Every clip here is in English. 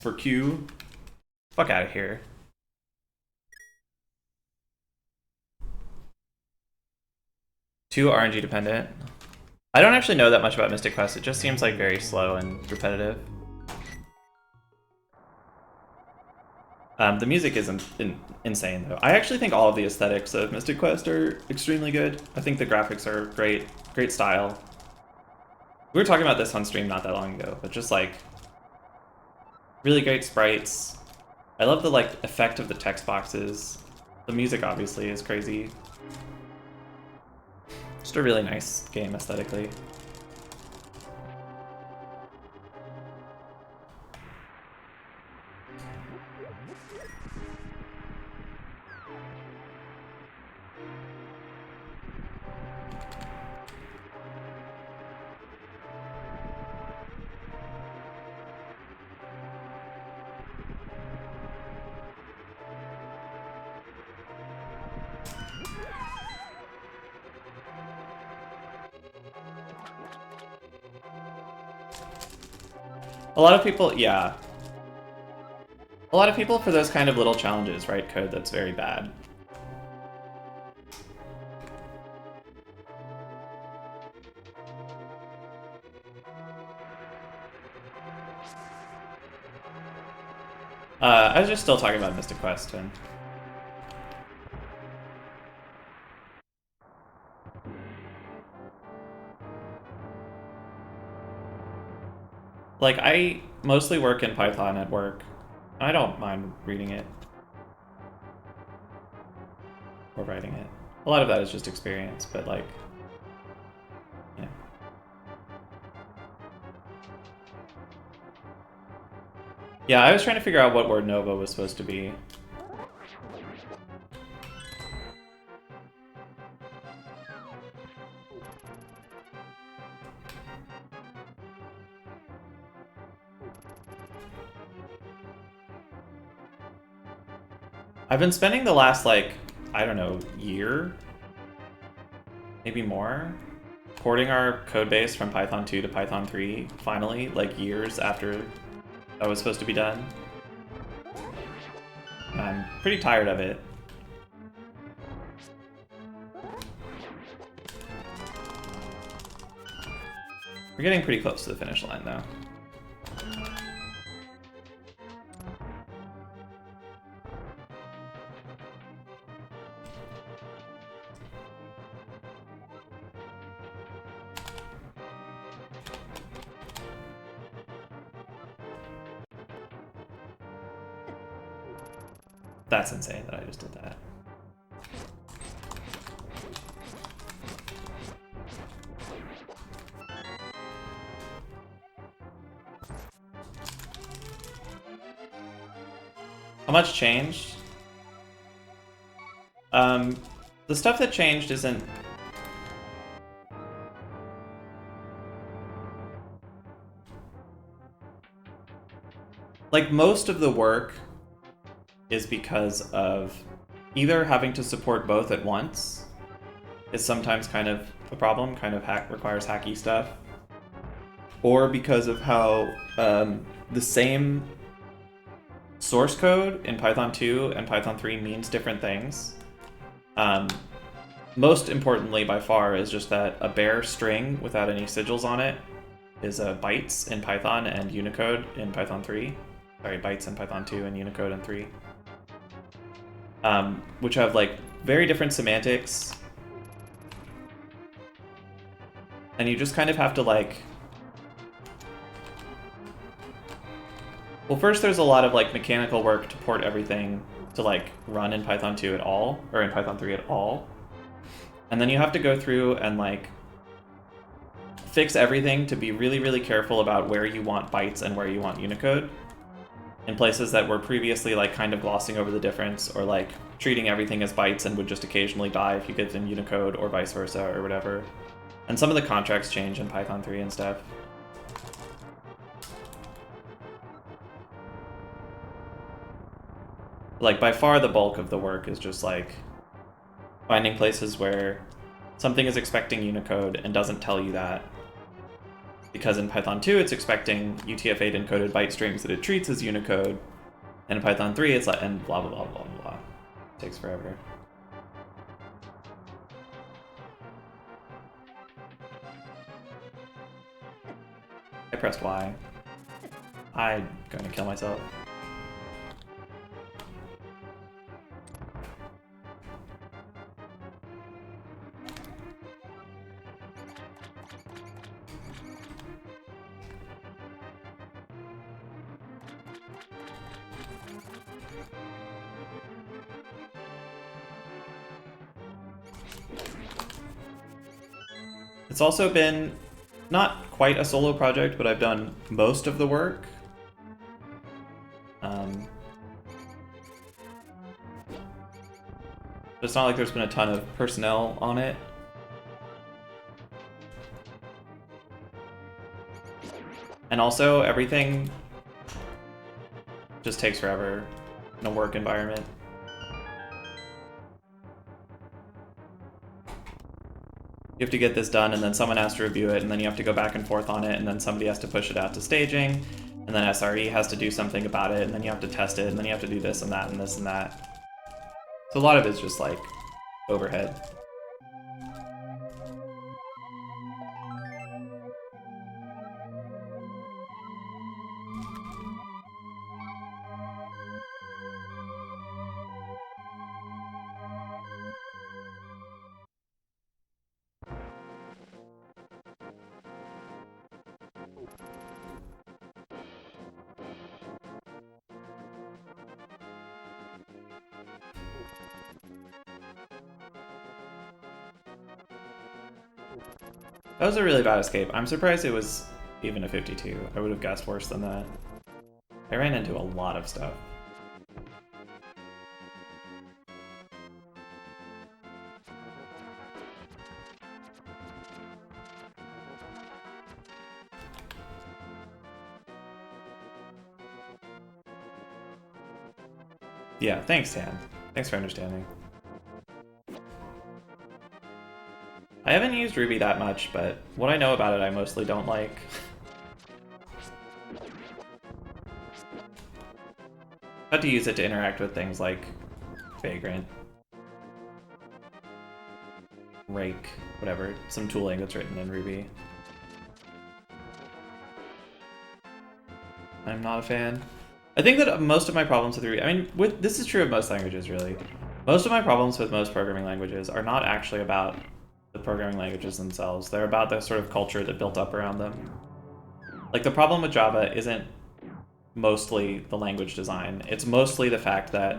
for Q. Fuck out of here. Too RNG dependent. I don't actually know that much about Mystic Quest. It just seems like very slow and repetitive. The music is insane though. I actually think all of the aesthetics of Mystic Quest are extremely good. I think the graphics are great, great style. We were talking about this on stream not that long ago, but just like really great sprites. I love the like effect of the text boxes. The music obviously is crazy. Just a really nice game aesthetically. A lot of people, yeah. A lot of people for those kind of little challenges write code that's very bad. I was just still talking about Mystic Quest and like I mostly work in Python at work. I don't mind reading it or writing it. A lot of that is just experience, but like, you know. Yeah, I was trying to figure out what word Nova was supposed to be. I've been spending the last, like, I don't know, year? Maybe more? Porting our code base from Python 2 to Python 3, finally, like years after that was supposed to be done. I'm pretty tired of it. We're getting pretty close to the finish line, though. That's insane that I just did that. How much changed? The stuff that changed isn't... Like, most of the work is because of either having to support both at once is sometimes kind of a problem, kind of requires hacky stuff, or because of how the same source code in Python 2 and Python 3 means different things. Most importantly by far is just that a bare string without any sigils on it is bytes in Python and Unicode in Python 3. Sorry, bytes in Python 2 and Unicode in 3. Which have like very different semantics. And you just kind of have to like... Well, first there's a lot of like mechanical work to port everything to like run in Python 2 at all, or in Python 3 at all. And then you have to go through and like fix everything to be really, really careful about where you want bytes and where you want Unicode. In places that were previously like kind of glossing over the difference, or like treating everything as bytes and would just occasionally die if you give them Unicode, or vice versa, or whatever. And some of the contracts change in Python 3 and stuff. Like, by far the bulk of the work is just like finding places where something is expecting Unicode and doesn't tell you that. because in Python 2 it's expecting UTF-8 encoded byte streams that it treats as Unicode, and in Python 3 it's like, and blah blah blah blah blah. It takes forever. I pressed Y. I'm going to kill myself. It's also been not quite a solo project, but I've done most of the work. It's not like there's been a ton of personnel on it. And also, everything just takes forever in a work environment. You have to get this done, and then someone has to review it, and then you have to go back and forth on it, and then somebody has to push it out to staging, and then SRE has to do something about it, and then you have to test it, and then you have to do this and that and this and that. So a lot of it's just like overhead. That was a really bad escape. I'm surprised it was even a 52. I would have guessed worse than that. I ran into a lot of stuff. Yeah, thanks, Tan. Thanks for understanding. I haven't used Ruby that much, but what I know about it I mostly don't like. I had to use it to interact with things like Vagrant, Rake, whatever, some tooling that's written in Ruby. I'm not a fan. I think that most of my problems with Ruby, I mean, this is true of most languages, really. Most of my problems with most programming languages are not actually about the programming languages themselves. They're about the sort of culture that built up around them. Like, the problem with Java isn't mostly the language design. It's mostly the fact that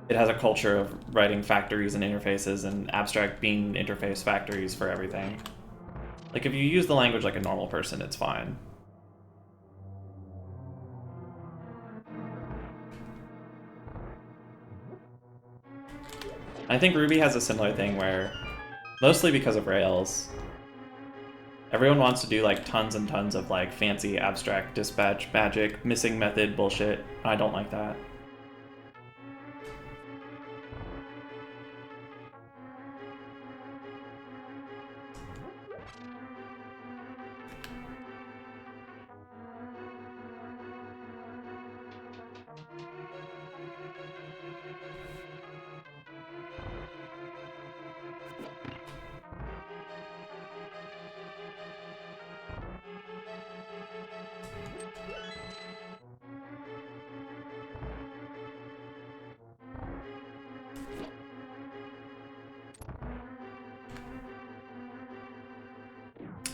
it has a culture of writing factories and interfaces and abstract bean interface factories for everything. Like, if you use the language like a normal person, it's fine. I think Ruby has a similar thing where, mostly because of Rails, everyone wants to do like tons and tons of like fancy abstract dispatch magic, missing method bullshit. I don't like that.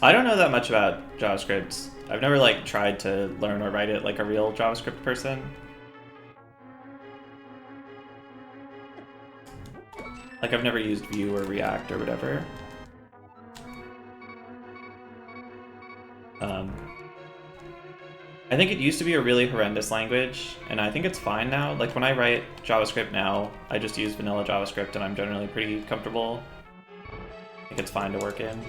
I don't know that much about JavaScript. I've never like tried to learn or write it like a real JavaScript person. Like, I've never used Vue or React or whatever. I think it used to be a really horrendous language, and I think it's fine now. Like, when I write JavaScript now, I just use vanilla JavaScript, and I'm generally pretty comfortable. I think it's fine to work in.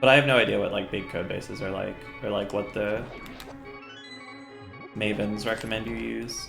But I have no idea what like big code bases are like, or like what the mavens recommend you use.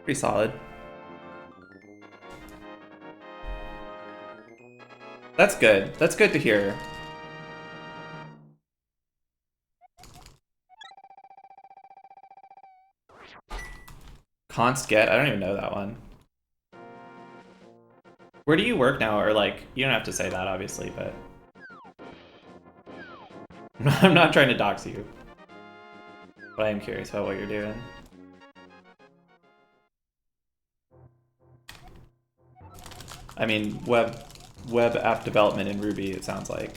Pretty solid. That's good. That's good to hear. Const get? I don't even know that one. Where do you work now? Or like, you don't have to say that obviously, but I'm not trying to dox you. But I am curious about what you're doing. I mean, web app development in Ruby, it sounds like.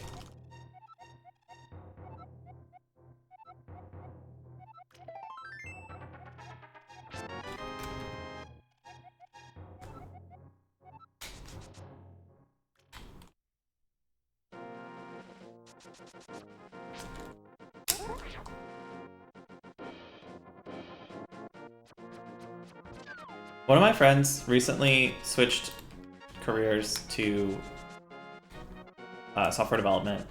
One of my friends recently switched careers to software development.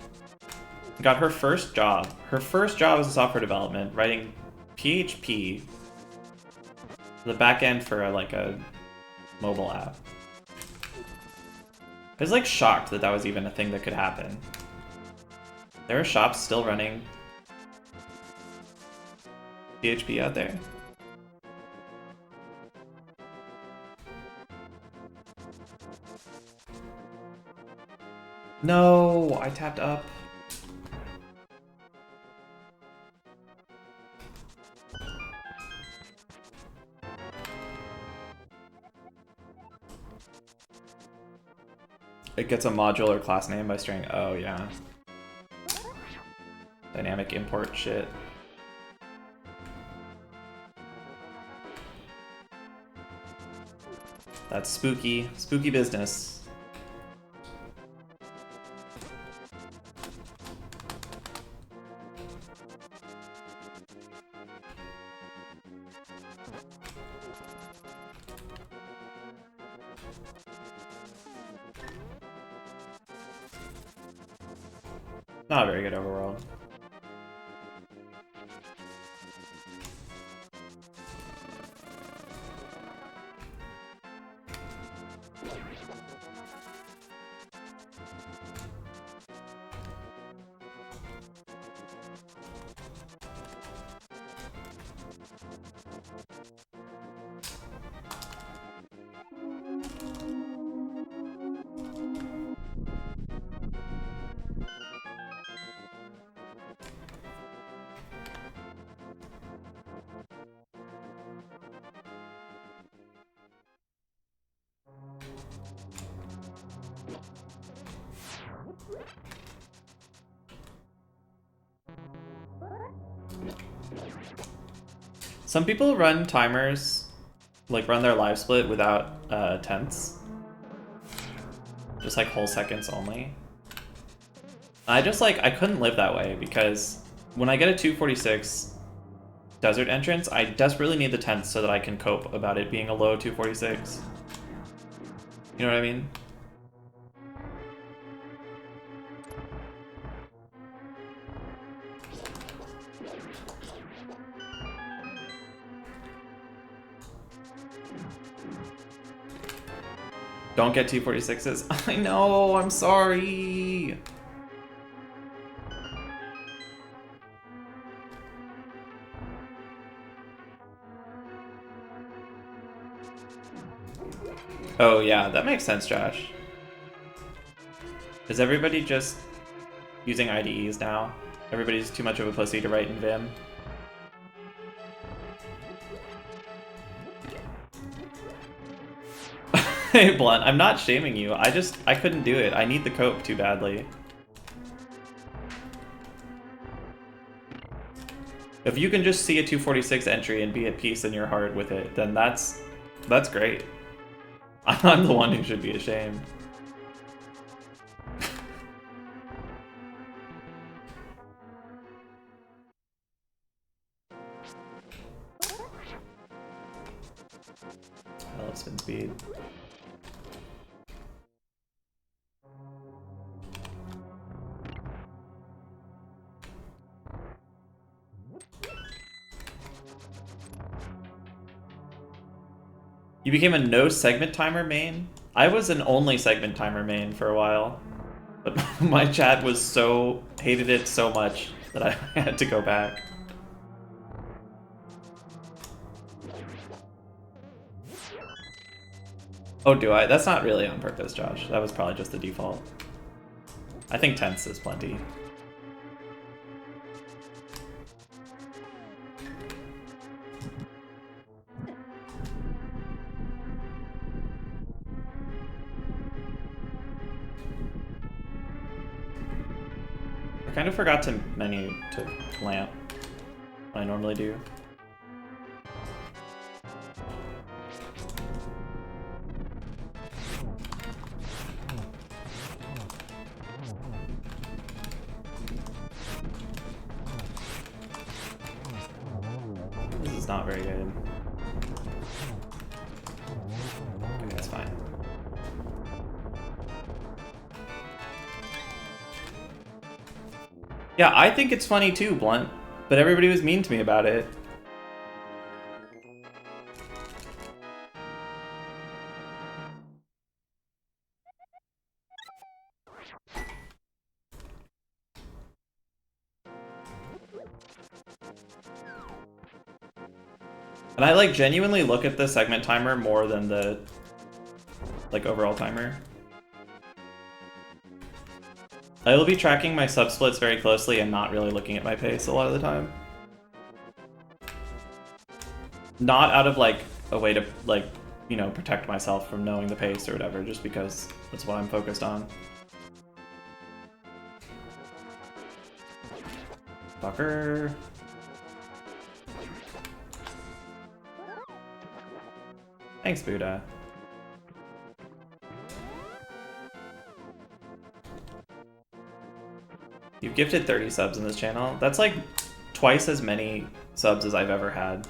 Got her first job. Her first job was in software development, writing PHP, the back end for like a mobile app. I was like shocked that that was even a thing that could happen. There are shops still running PHP out there. No, I tapped up. It gets a module or class name by string. Oh, yeah. Dynamic import shit. That's spooky. Spooky business. Not a very good overworld. Some people run timers, like run their live split without tenths. Just like whole seconds only. I just like, I couldn't live that way because when I get a 246 desert entrance, I desperately need the tenths so that I can cope about it being a low 246. You know what I mean? Don't get 246s. I know, I'm sorry. Oh yeah, that makes sense, Josh. Is everybody just using IDEs now? Everybody's too much of a pussy to write in Vim. Hey, Blunt, I'm not shaming you. I couldn't do it. I need the cope too badly. If you can just see a 246 entry and be at peace in your heart with it, then that's great. I'm the one who should be ashamed. I love spin speed. You became a no segment timer main? I was an only segment timer main for a while, but my chat was hated it so much that I had to go back. Oh, do I? That's not really on purpose, Josh. That was probably just the default. I think tenths is plenty. I kind of forgot to menu to lamp when I normally do. This is not very good. Okay, that's fine. Yeah, I think it's funny too, Blunt, but everybody was mean to me about it. And I like genuinely look at the segment timer more than the like overall timer. I will be tracking my sub splits very closely and not really looking at my pace a lot of the time. Not out of like a way to like, you know, protect myself from knowing the pace or whatever, just because that's what I'm focused on. Fucker. Thanks, Buddha. You've gifted 30 subs in this channel. That's like twice as many subs as I've ever had.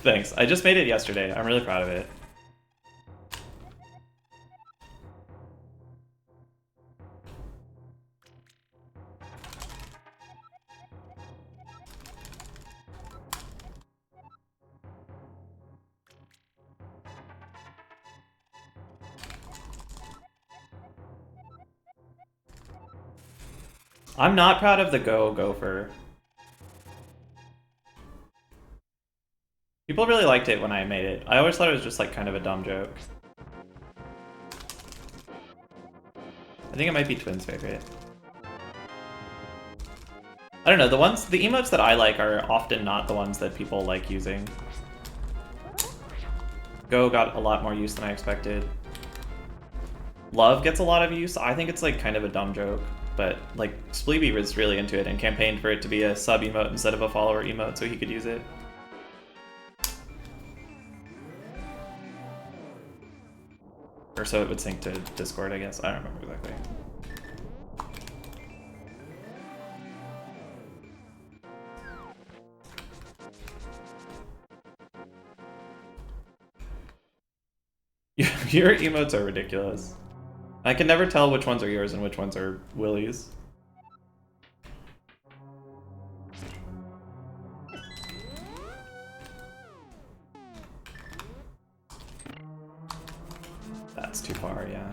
Thanks. I just made it yesterday. I'm really proud of it. I'm not proud of the gopher. People really liked it when I made it. I always thought it was just like kind of a dumb joke. I think it might be Twin's favorite. I don't know, the emotes that I like are often not the ones that people like using. Go got a lot more use than I expected. Love gets a lot of use. I think it's like kind of a dumb joke, but like Spleeby was really into it and campaigned for it to be a sub emote instead of a follower emote so he could use it. Or so it would sync to Discord, I guess. I don't remember exactly. Your emotes are ridiculous. I can never tell which ones are yours and which ones are Willie's. That's too far, yeah.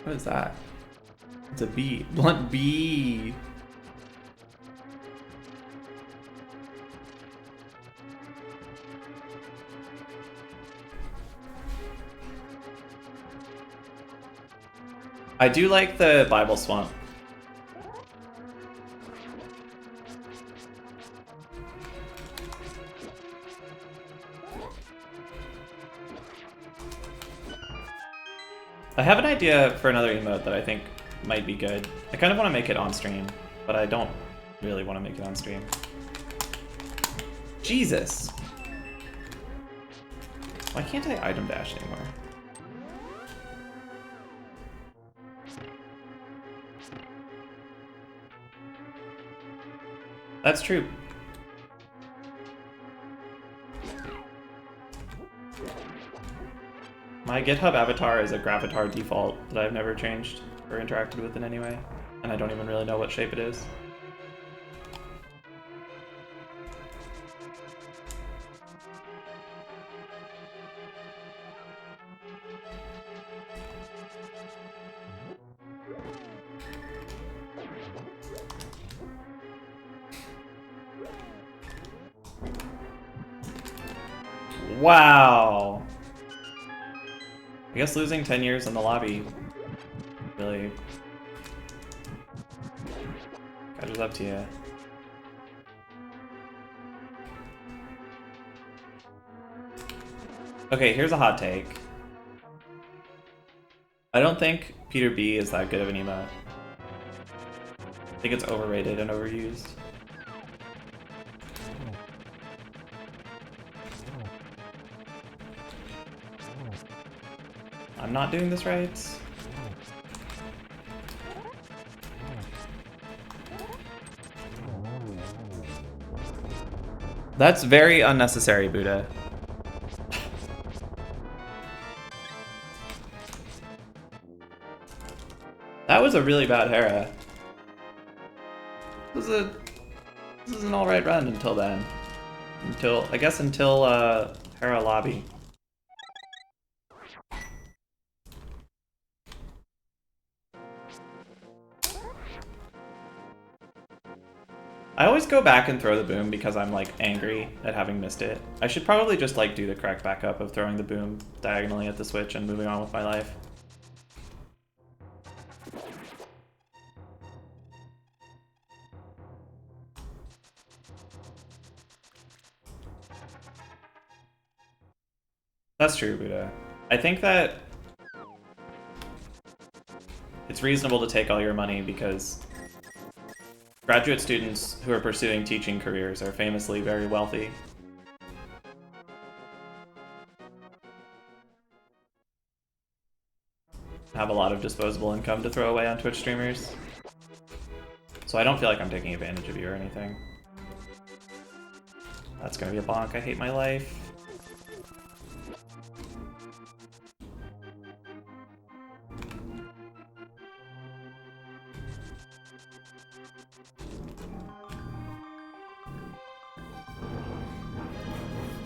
What is that? It's a bee. Blunt bee. I do like the Bible Swamp. I have an idea for another emote that I think might be good. I kind of want to make it on stream, but I don't really want to make it on stream. Jesus! Why can't I item dash anymore? That's true. My GitHub avatar is a Gravatar default that I've never changed or interacted with in any way, and I don't even really know what shape it is. Wow! I guess losing 10 years in the lobby really catches up to you. Okay, here's a hot take. I don't think Peter B is that good of an emote. I think it's overrated and overused. I'm not doing this right. That's very unnecessary, Buddha. That was a really bad Hera. This is an alright run until then. I guess until Hera lobby. I always go back and throw the boom because I'm like angry at having missed it. I should probably just like do the correct backup of throwing the boom diagonally at the switch and moving on with my life. That's true, Buddha. I think that it's reasonable to take all your money because graduate students who are pursuing teaching careers are famously very wealthy. Have a lot of disposable income to throw away on Twitch streamers. So I don't feel like I'm taking advantage of you or anything. That's gonna be a bonk. I hate my life.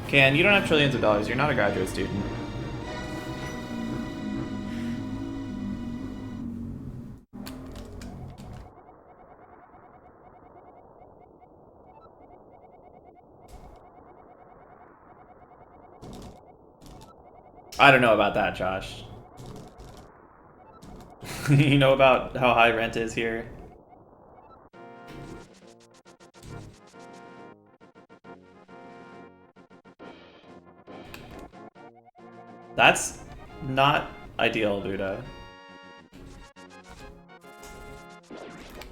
Can, you don't have trillions of dollars. You're not a graduate student. I don't know about that, Josh. You know about how high rent is here? That's not ideal, Buddha.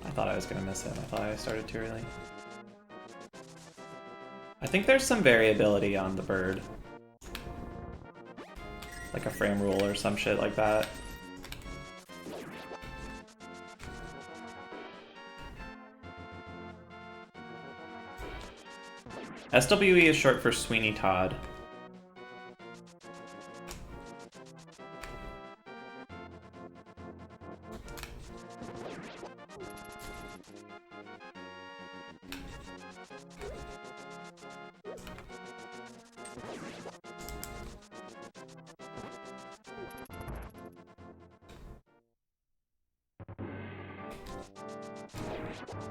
I thought I was gonna miss him. I thought I started too early. I think there's some variability on the bird. Like a frame rule or some shit like that. SWE is short for Sweeney Todd.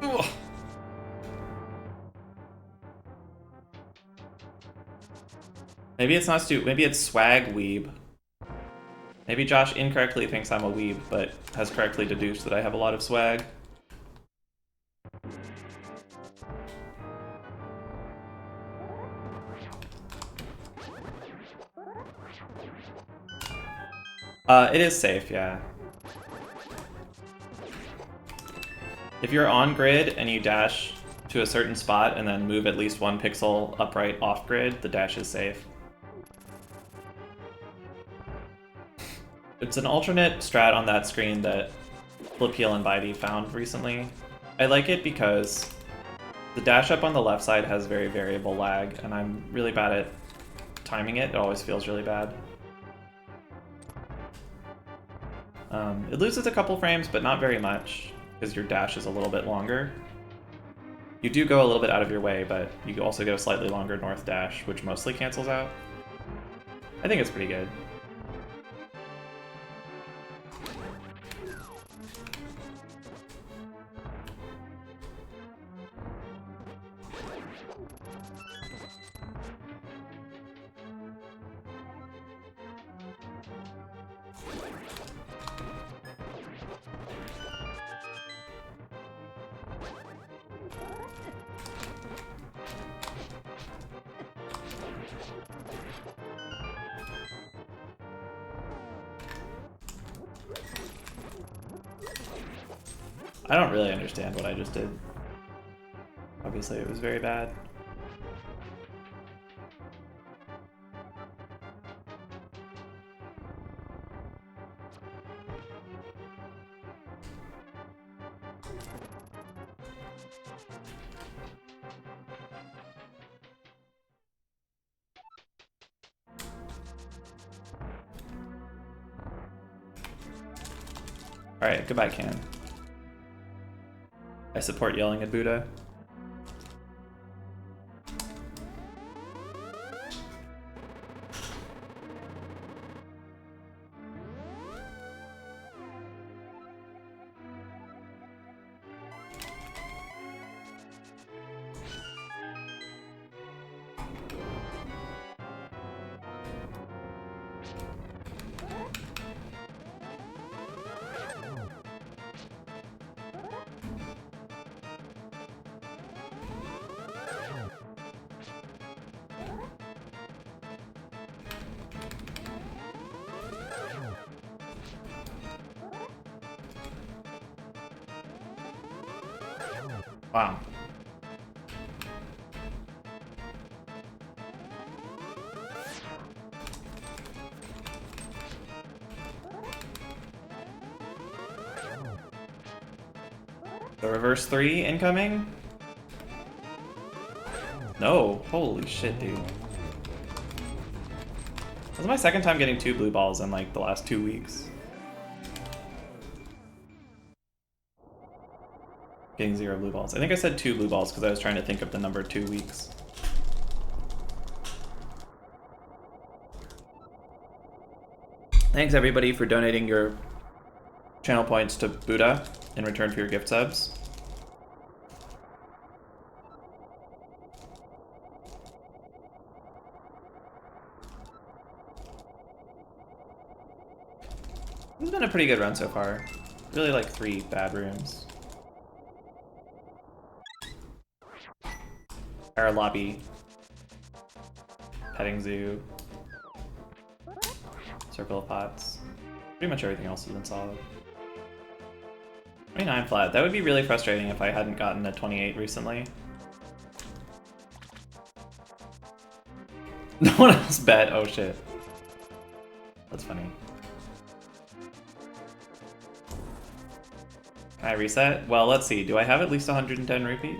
Ugh. Maybe it's not maybe it's swag weeb. Maybe Josh incorrectly thinks I'm a weeb, but has correctly deduced that I have a lot of swag. It is safe, yeah. If you're on grid and you dash to a certain spot and then move at least 1 pixel upright off grid, the dash is safe. It's an alternate strat on that screen that Flipiel and Bitey found recently. I like it because the dash up on the left side has very variable lag, and I'm really bad at timing it. It always feels really bad. It loses a couple frames, but not very much, because your dash is a little bit longer. You do go a little bit out of your way, but you also get a slightly longer north dash, which mostly cancels out. I think it's pretty good. I don't really understand what I just did. Obviously, it was very bad. Alright, goodbye, Can. I support yelling at Buddha. Wow. The reverse 3 incoming? No. Holy shit, dude. This is my second time getting 2 blue balls in like the last 2 weeks. Getting 0 blue balls. I think I said 2 blue balls because I was trying to think of the number 2 weeks. Thanks everybody for donating your channel points to Buddha in return for your gift subs. This has been a pretty good run so far. Really like 3 bad rooms. Our lobby. Petting zoo. Circle of pots. Pretty much everything else has been solid. 29 flat. That would be really frustrating if I hadn't gotten a 28 recently. No one else bet. Oh shit. That's funny. Can I reset? Well, let's see. Do I have at least 110 rupees?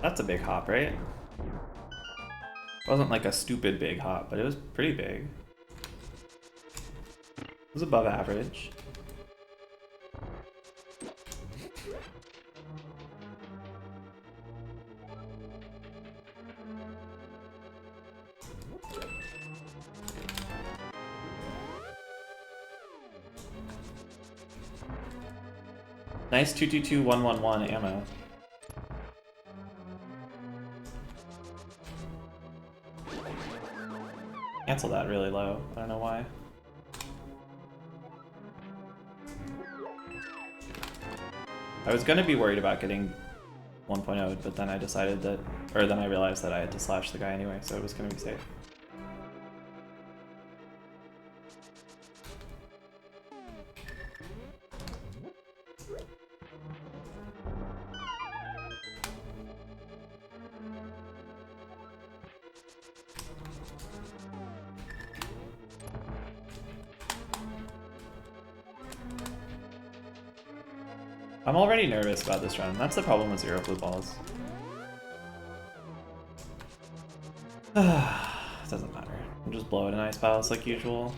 That's a big hop, right? It wasn't like a stupid big hop, but it was pretty big. It was above average. Nice 222-111 ammo. Cancel that really low. I don't know why. I was gonna be worried about getting 1.0, but then I decided that, or then I realized that I had to slash the guy anyway, so it was gonna be safe. I'm already nervous about this run. That's the problem with 0 blue balls. Doesn't matter. We'll just blow it in ice piles like usual.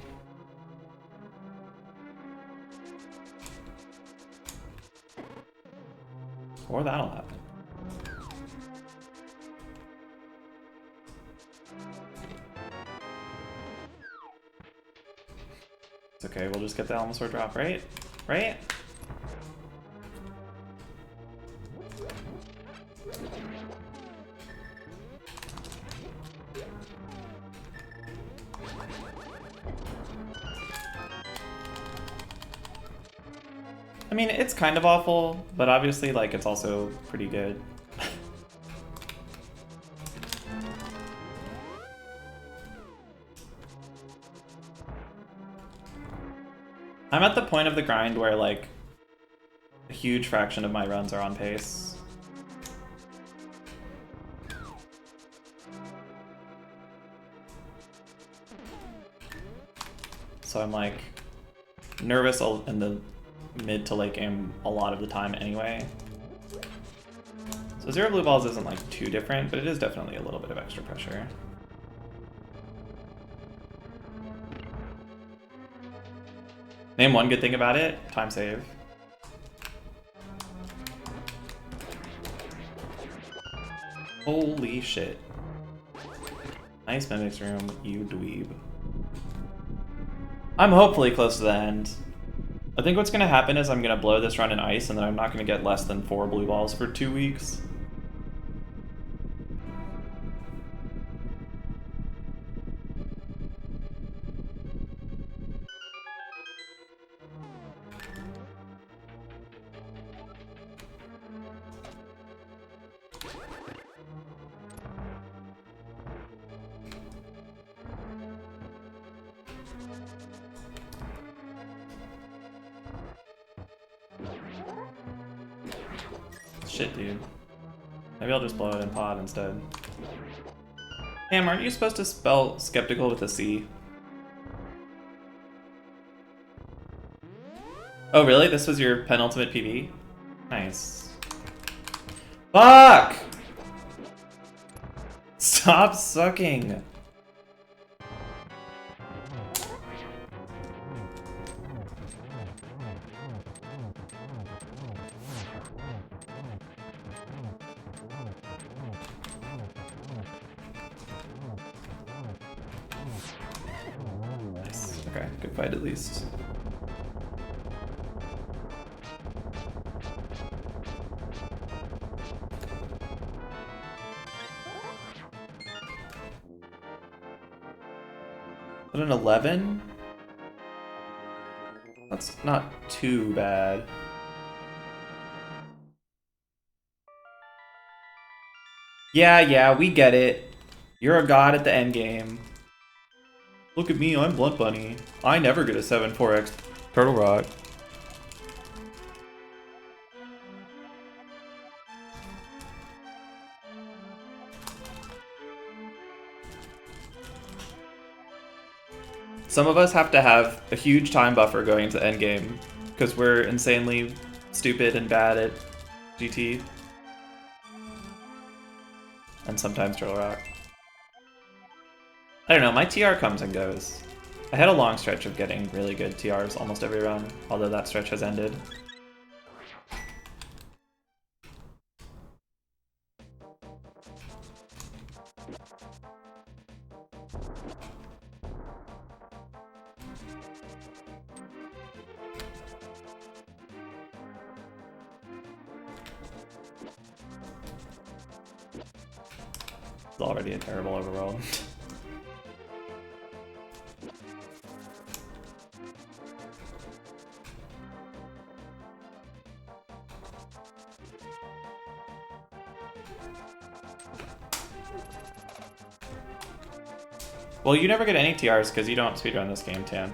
Or that'll happen. It's okay, we'll just get the Almosaur drop, right? Right? I mean, it's kind of awful, but obviously, like, it's also pretty good. I'm at the point of the grind where, like, a huge fraction of my runs are on pace. So I'm, like, nervous in the mid to late game a lot of the time anyway. So 0 blue balls isn't like too different, but it is definitely a little bit of extra pressure. Name one good thing about it, time save. Holy shit. Nice Mimic's Room, you dweeb. I'm hopefully close to the end. I think what's going to happen is I'm going to blow this run in ice, and then I'm not going to get less than 4 blue balls for 2 weeks. Shit, dude. Maybe I'll just blow it in pod instead. Damn, aren't you supposed to spell skeptical with a C? Oh, really? This was your penultimate PB? Nice. Fuck! Stop sucking! Okay, good fight at least. But an 11? That's not too bad. Yeah, we get it. You're a god at the end game. Look at me, I'm Blunt Bunny. I never get a 7-4x Turtle Rock. Some of us have to have a huge time buffer going into endgame because we're insanely stupid and bad at GT. and sometimes Turtle Rock. I don't know, my TR comes and goes. I had a long stretch of getting really good TRs almost every run, although that stretch has ended. It's already a terrible overworld. Well, you never get any TRs because you don't speedrun this game, Tan.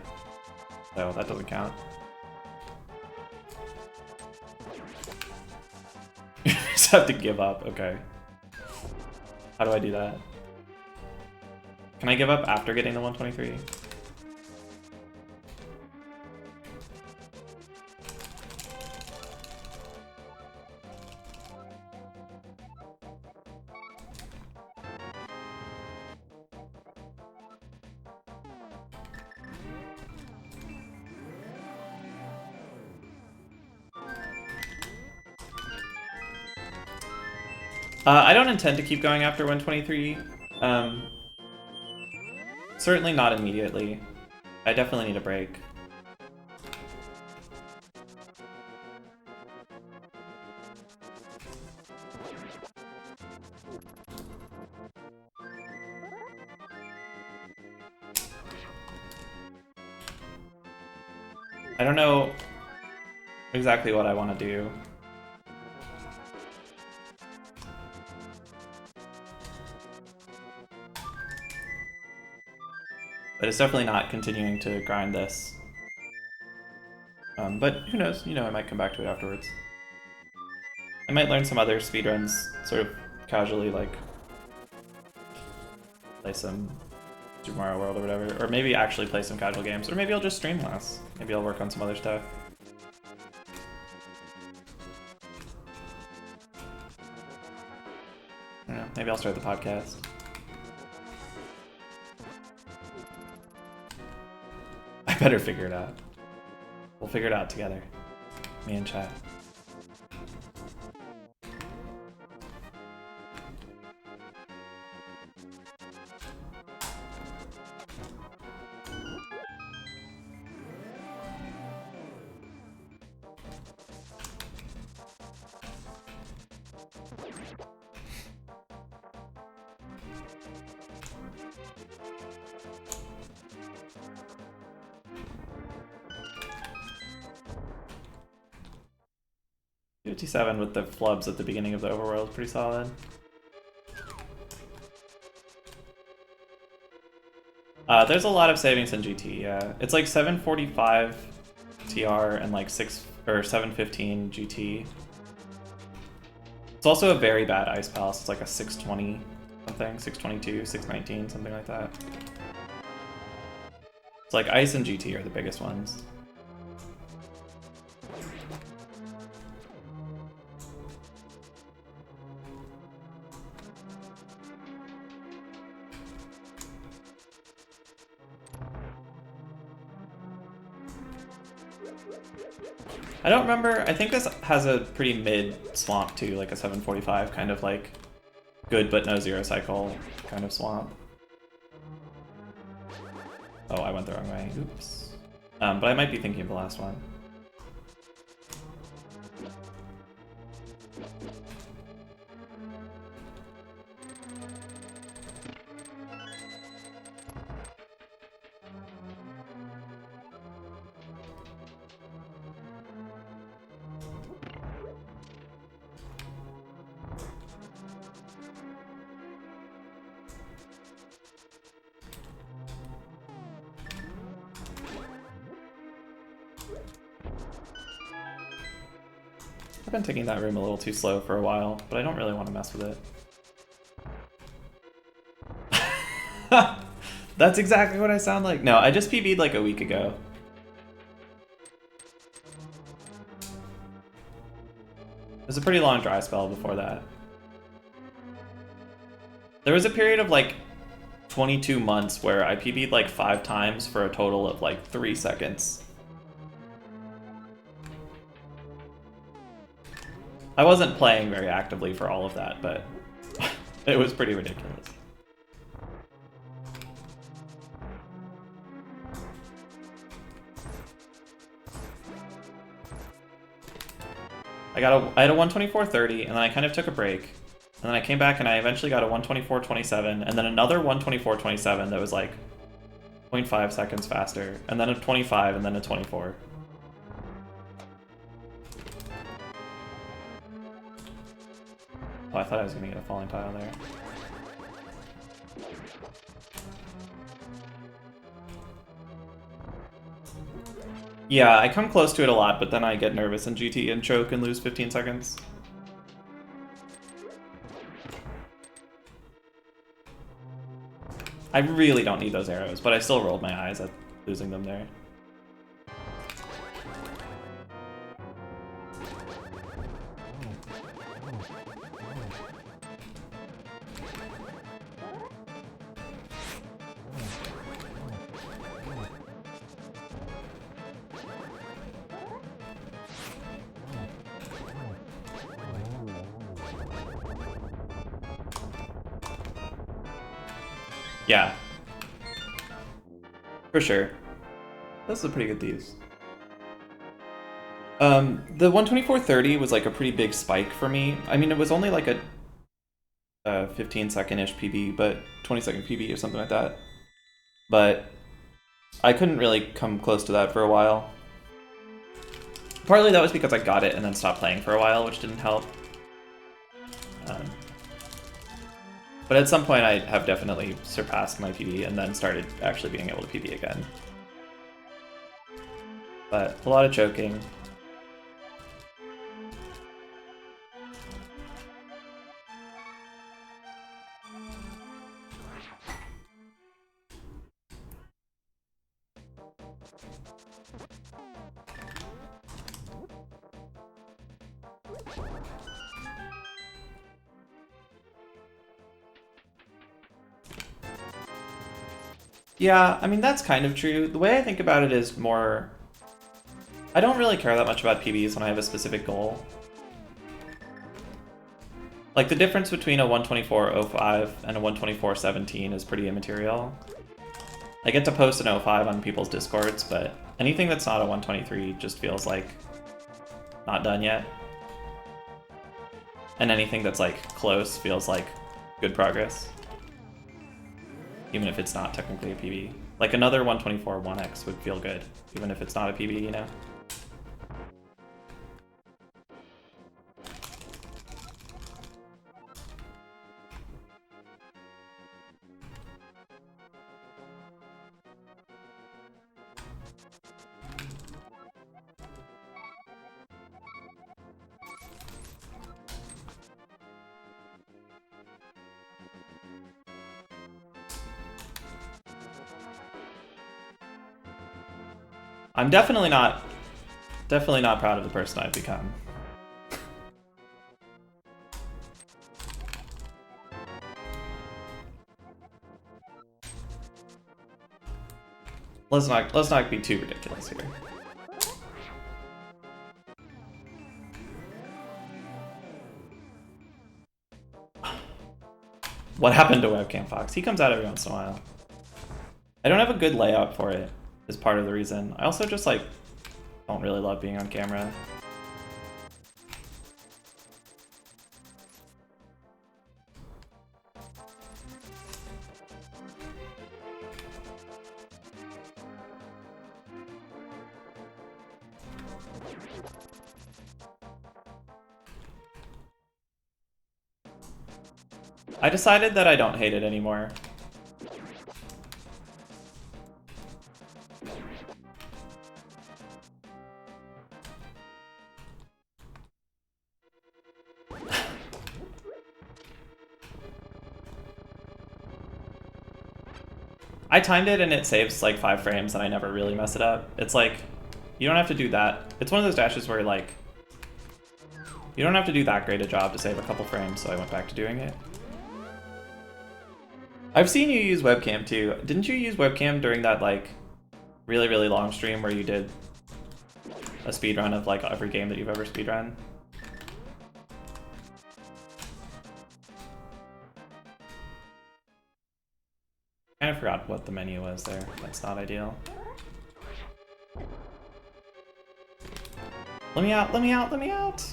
So that doesn't count. You just have to give up, okay. How do I do that? Can I give up after getting the 123? I don't intend to keep going after 123. Certainly not immediately. I definitely need a break. I don't know exactly what I want to do. But it's definitely not continuing to grind this. But who knows? You know, I might come back to it afterwards. I might learn some other speedruns, sort of casually, like play some Super Mario World or whatever. Or maybe actually play some casual games. Or maybe I'll just stream less. Maybe I'll work on some other stuff. I don't know, maybe I'll start the podcast. I better figure it out. We'll figure it out together. Me and chat. $57 with the flubs at the beginning of the overworld, pretty solid. There's a lot of savings in GT, yeah. It's like 745 TR and like 715 GT. It's also a very bad Ice Palace. It's like a 620 something, 622, 619, something like that. It's like Ice and GT are the biggest ones. I don't remember, I think this has a pretty mid swamp too, like a 745, kind of like good but no zero cycle kind of swamp. Oh, I went the wrong way, oops. But I might be thinking of the last one. I've been taking that room a little too slow for a while, but I don't really want to mess with it. That's exactly what I sound like. No, I just PB'd like a week ago. It was a pretty long dry spell before that. There was a period of like 22 months where I PB'd like 5 times for a total of like 3 seconds. I wasn't playing very actively for all of that, but it was pretty ridiculous. I had a 124.30, and then I kind of took a break. And then I came back and I eventually got a 124.27, and then another 124.27 that was like 0.5 seconds faster, and then a 25, and then a 24. Oh, I thought I was gonna get a falling tile there. Yeah, I come close to it a lot, but then I get nervous in GT and choke and lose 15 seconds. I really don't need those arrows, but I still rolled my eyes at losing them there. Yeah. For sure. Those are pretty good thieves. The 124.30 was like a pretty big spike for me. I mean, it was only like a 15-second-ish PB, but 20-second PB or something like that. But I couldn't really come close to that for a while. Partly that was because I got it and then stopped playing for a while, which didn't help. But at some point I have definitely surpassed my PB and then started actually being able to PB again. But a lot of choking. Yeah, I mean, that's kind of true. The way I think about it is more... I don't really care that much about PBs when I have a specific goal. Like, the difference between a 124.05 and a 124.17 is pretty immaterial. I get to post an 05 on people's discords, but anything that's not a 123 just feels like not done yet. And anything that's, like, close feels like good progress. Even if it's not technically a PB. Like another 124 1x would feel good, even if it's not a PB, you know? I'm definitely not proud of the person I've become. Let's not be too ridiculous here. What happened to Webcam Fox? He comes out every once in a while. I don't have a good layout for it, is part of the reason. I also just, like, don't really love being on camera. I decided that I don't hate it anymore. I timed it and it saves like 5 frames and I never really mess it up. It's like, you don't have to do that. It's one of those dashes where like, you don't have to do that great a job to save a couple frames, so I went back to doing it. I've seen you use webcam too. Didn't you use webcam during that like really, really long stream where you did a speedrun of like every game that you've ever speedrun? I forgot what the menu was there. That's not ideal. Let me out, let me out, let me out!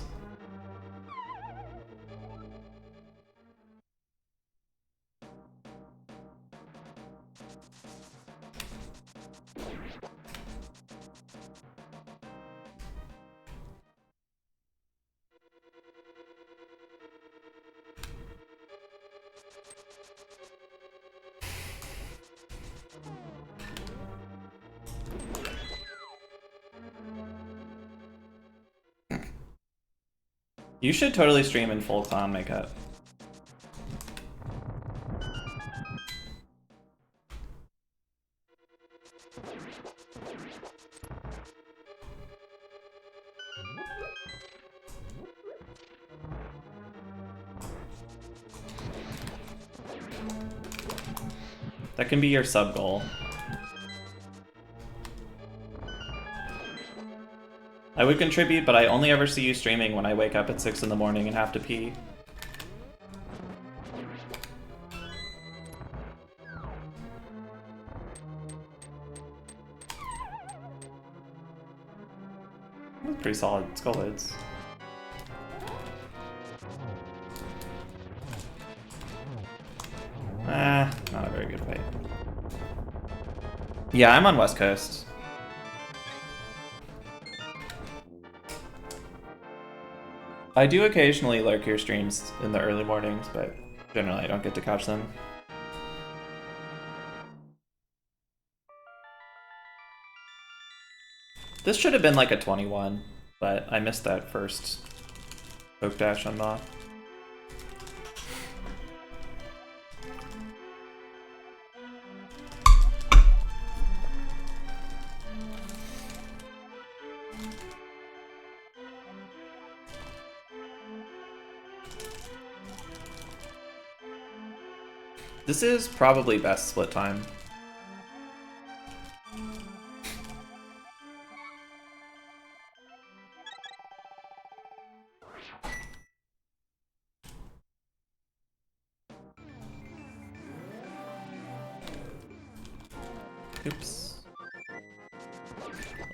You should totally stream in full clown makeup. That can be your sub goal. I would contribute, but I only ever see you streaming when I wake up at 6 in the morning and have to pee. That's pretty solid skull hits. Not a very good fight. Yeah, I'm on West Coast. I do occasionally lurk your streams in the early mornings, but generally I don't get to catch them. This should have been like a 21, but I missed that first oak dash unlock. This is probably best split time. Oops.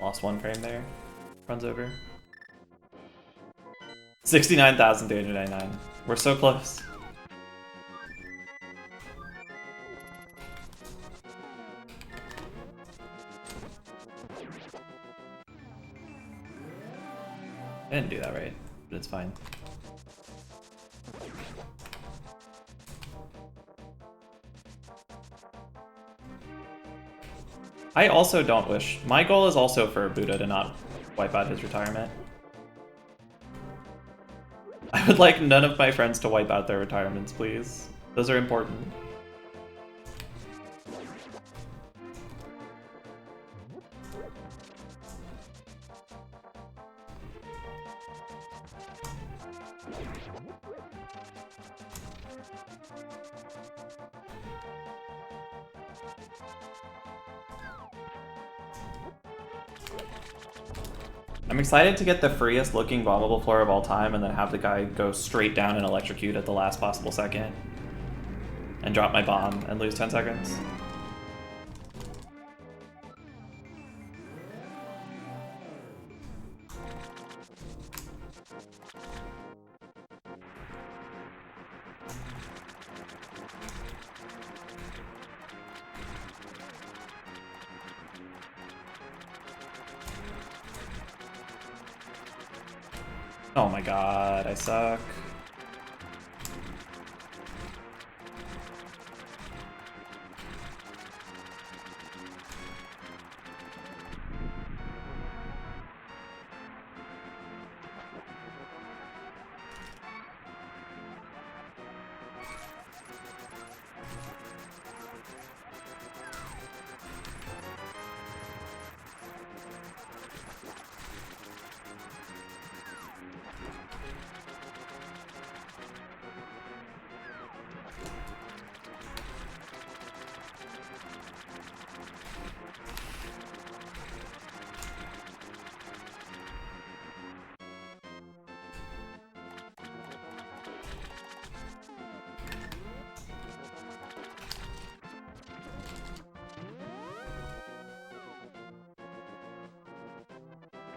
Lost one frame there. Runs over. 69,399. We're so close. I didn't do that right, but it's fine. I also don't wish. My goal is also for Buddha to not wipe out his retirement. I would like none of my friends to wipe out their retirements, please. Those are important. I'm excited to get the freest looking bombable floor of all time and then have the guy go straight down and electrocute at the last possible second. And drop my bomb and lose 10 seconds. Oh my god, I suck.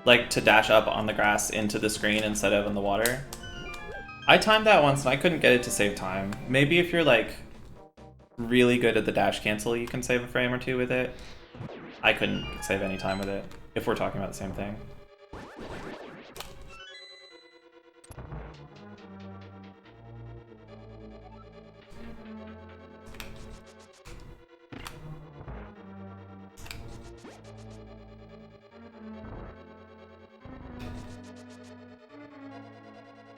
like to dash up on the grass into the screen instead of in the water. I timed that once and I couldn't get it to save time. Maybe if you're like really good at the dash cancel, you can save a frame or two with it. I couldn't save any time with it, if we're talking about the same thing.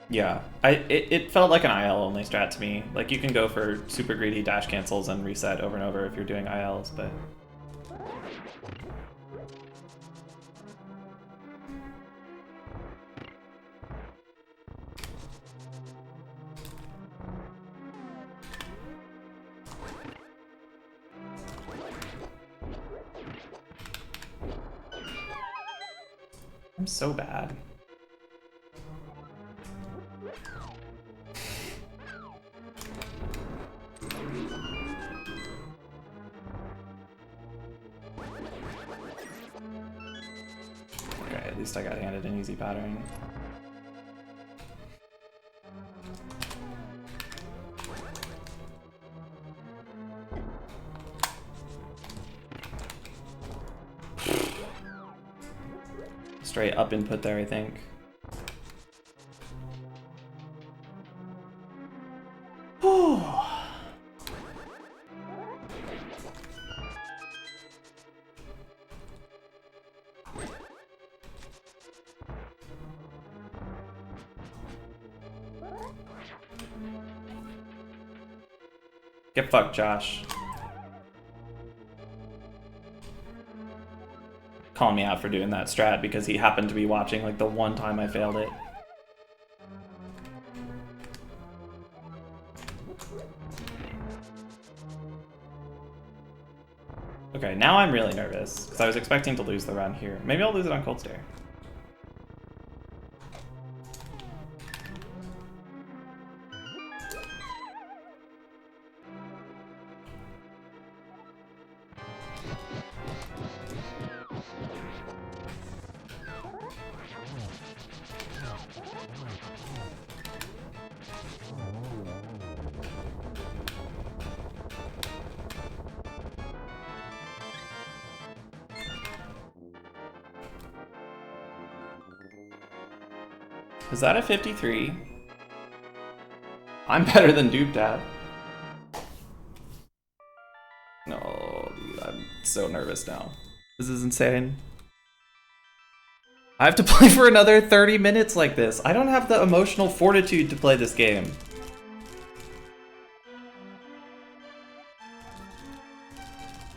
Yeah, it felt like an IL only strat to me. Like you can go for super greedy dash cancels and reset over and over if you're doing ILs, but I'm so bad. Okay, at least I got handed an easy pattern. Straight up input there, I think. Get fucked, Josh. Calling me out for doing that strat because he happened to be watching like the one time I failed it. Okay, now I'm really nervous because I was expecting to lose the run here. Maybe I'll lose it on Cold Stare. Is that a 53? I'm better than Dupdad. No, dude, I'm so nervous now. This is insane. I have to play for another 30 minutes like this. I don't have the emotional fortitude to play this game.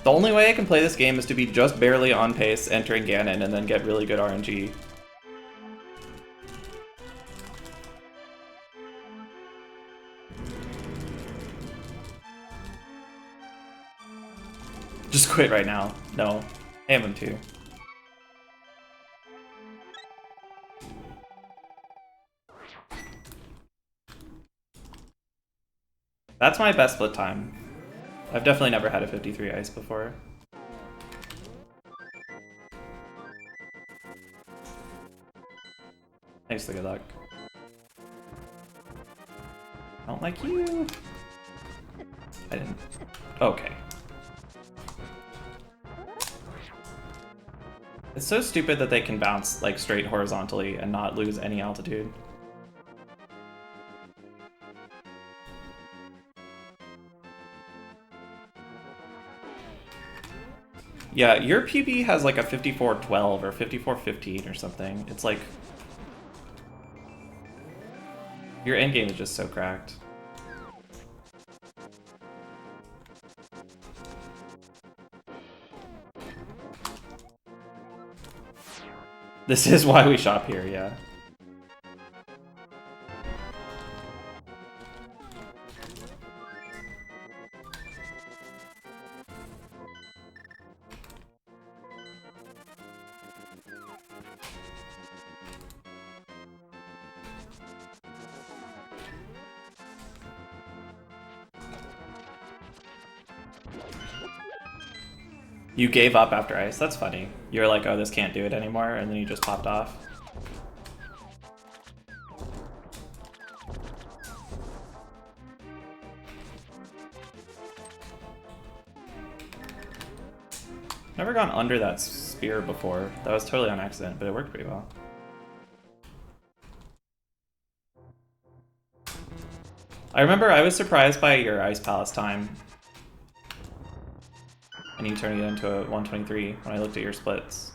The only way I can play this game is to be just barely on pace entering Ganon and then get really good RNG. Just quit right now. No. I have him too. That's my best split time. I've definitely never had a 53 ice before. Thanks for the good luck. I don't like you. I didn't. Okay. It's so stupid that they can bounce like straight horizontally and not lose any altitude. Yeah, your PB has like a 54-12 or 54-15 or something. It's like... Your endgame is just so cracked. This is why we shop here, yeah. You gave up after ice? That's funny. You were like, oh, this can't do it anymore, and then you just popped off. Never gone under that spear before. That was totally on accident, but it worked pretty well. I remember I was surprised by your Ice Palace time. And you turning it into a 123 when I looked at your splits.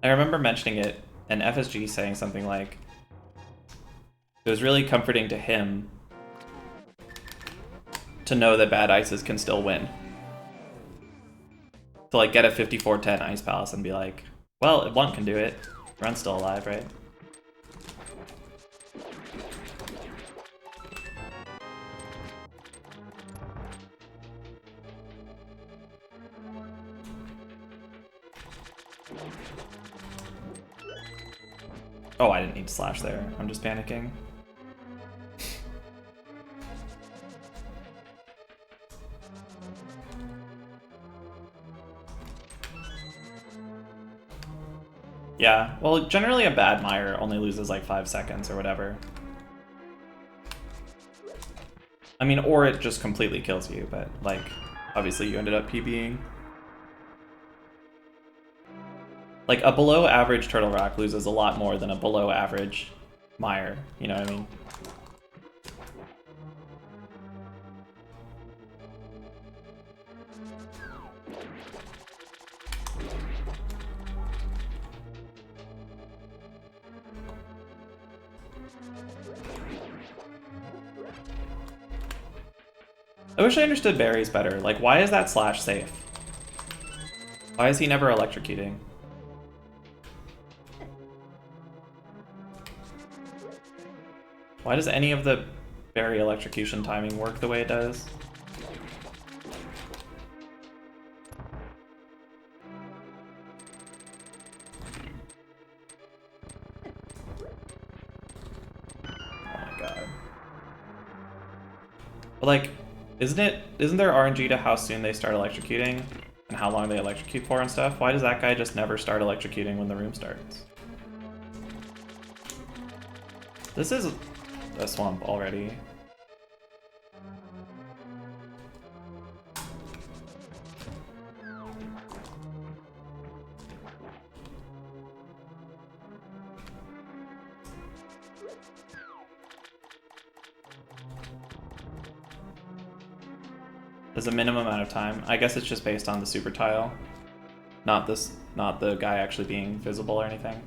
I remember mentioning it and FSG saying something like, it was really comforting to him to know that bad ices can still win. To like get a 54-10 Ice Palace and be like, well, if one can do it, Run's still alive, right? Oh, I didn't need to slash there. I'm just panicking. Yeah, well, generally a bad mire only loses like 5 seconds or whatever. I mean, or it just completely kills you, but like, obviously you ended up PBing. Like, a below average Turtle Rock loses a lot more than a below average mire, you know what I mean? I wish I understood berries better. Like, why is that slash safe? Why is he never electrocuting? Why does any of the berry electrocution timing work the way it does? Oh my god. But like, isn't there RNG to how soon they start electrocuting and how long they electrocute for and stuff? Why does that guy just never start electrocuting when the room starts? This is a swamp already. There's a minimum amount of time. I guess it's just based on the super tile, not the guy actually being visible or anything.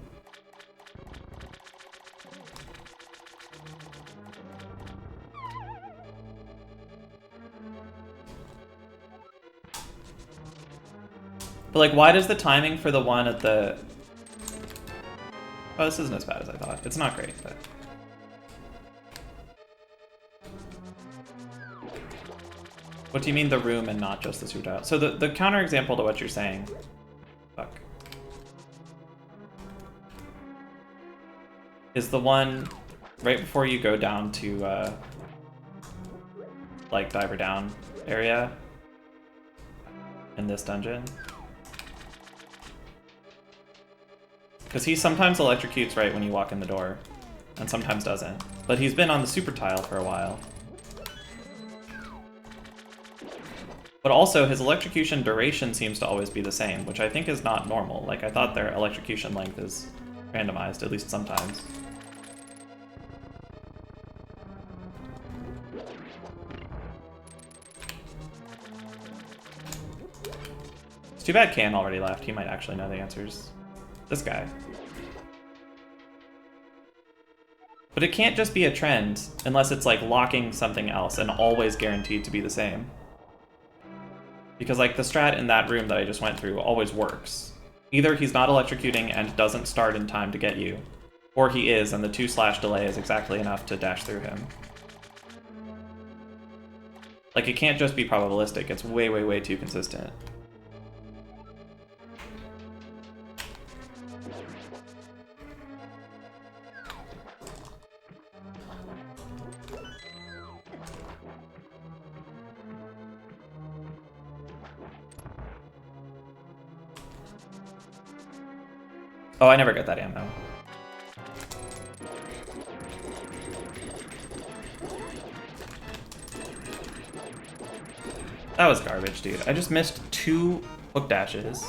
But like, why does the timing for the one at the... Oh, this isn't as bad as I thought. It's not great, but... What do you mean the room and not just the super tile? So the counterexample to what you're saying... Fuck. Is the one right before you go down to, like, Diver Down area in this dungeon. Because he sometimes electrocutes right when you walk in the door, and sometimes doesn't. But he's been on the super tile for a while. But also, his electrocution duration seems to always be the same, which I think is not normal. Like, I thought their electrocution length is randomized, at least sometimes. It's too bad Can already left. He might actually know the answers. This guy. But it can't just be a trend unless it's like locking something else and always guaranteed to be the same. Because like the strat in that room that I just went through always works. Either he's not electrocuting and doesn't start in time to get you, or he is and the 2/ delay is exactly enough to dash through him. Like, it can't just be probabilistic, it's way, way, way too consistent. Oh, I never get that ammo. That was garbage, dude. I just missed 2 hook dashes.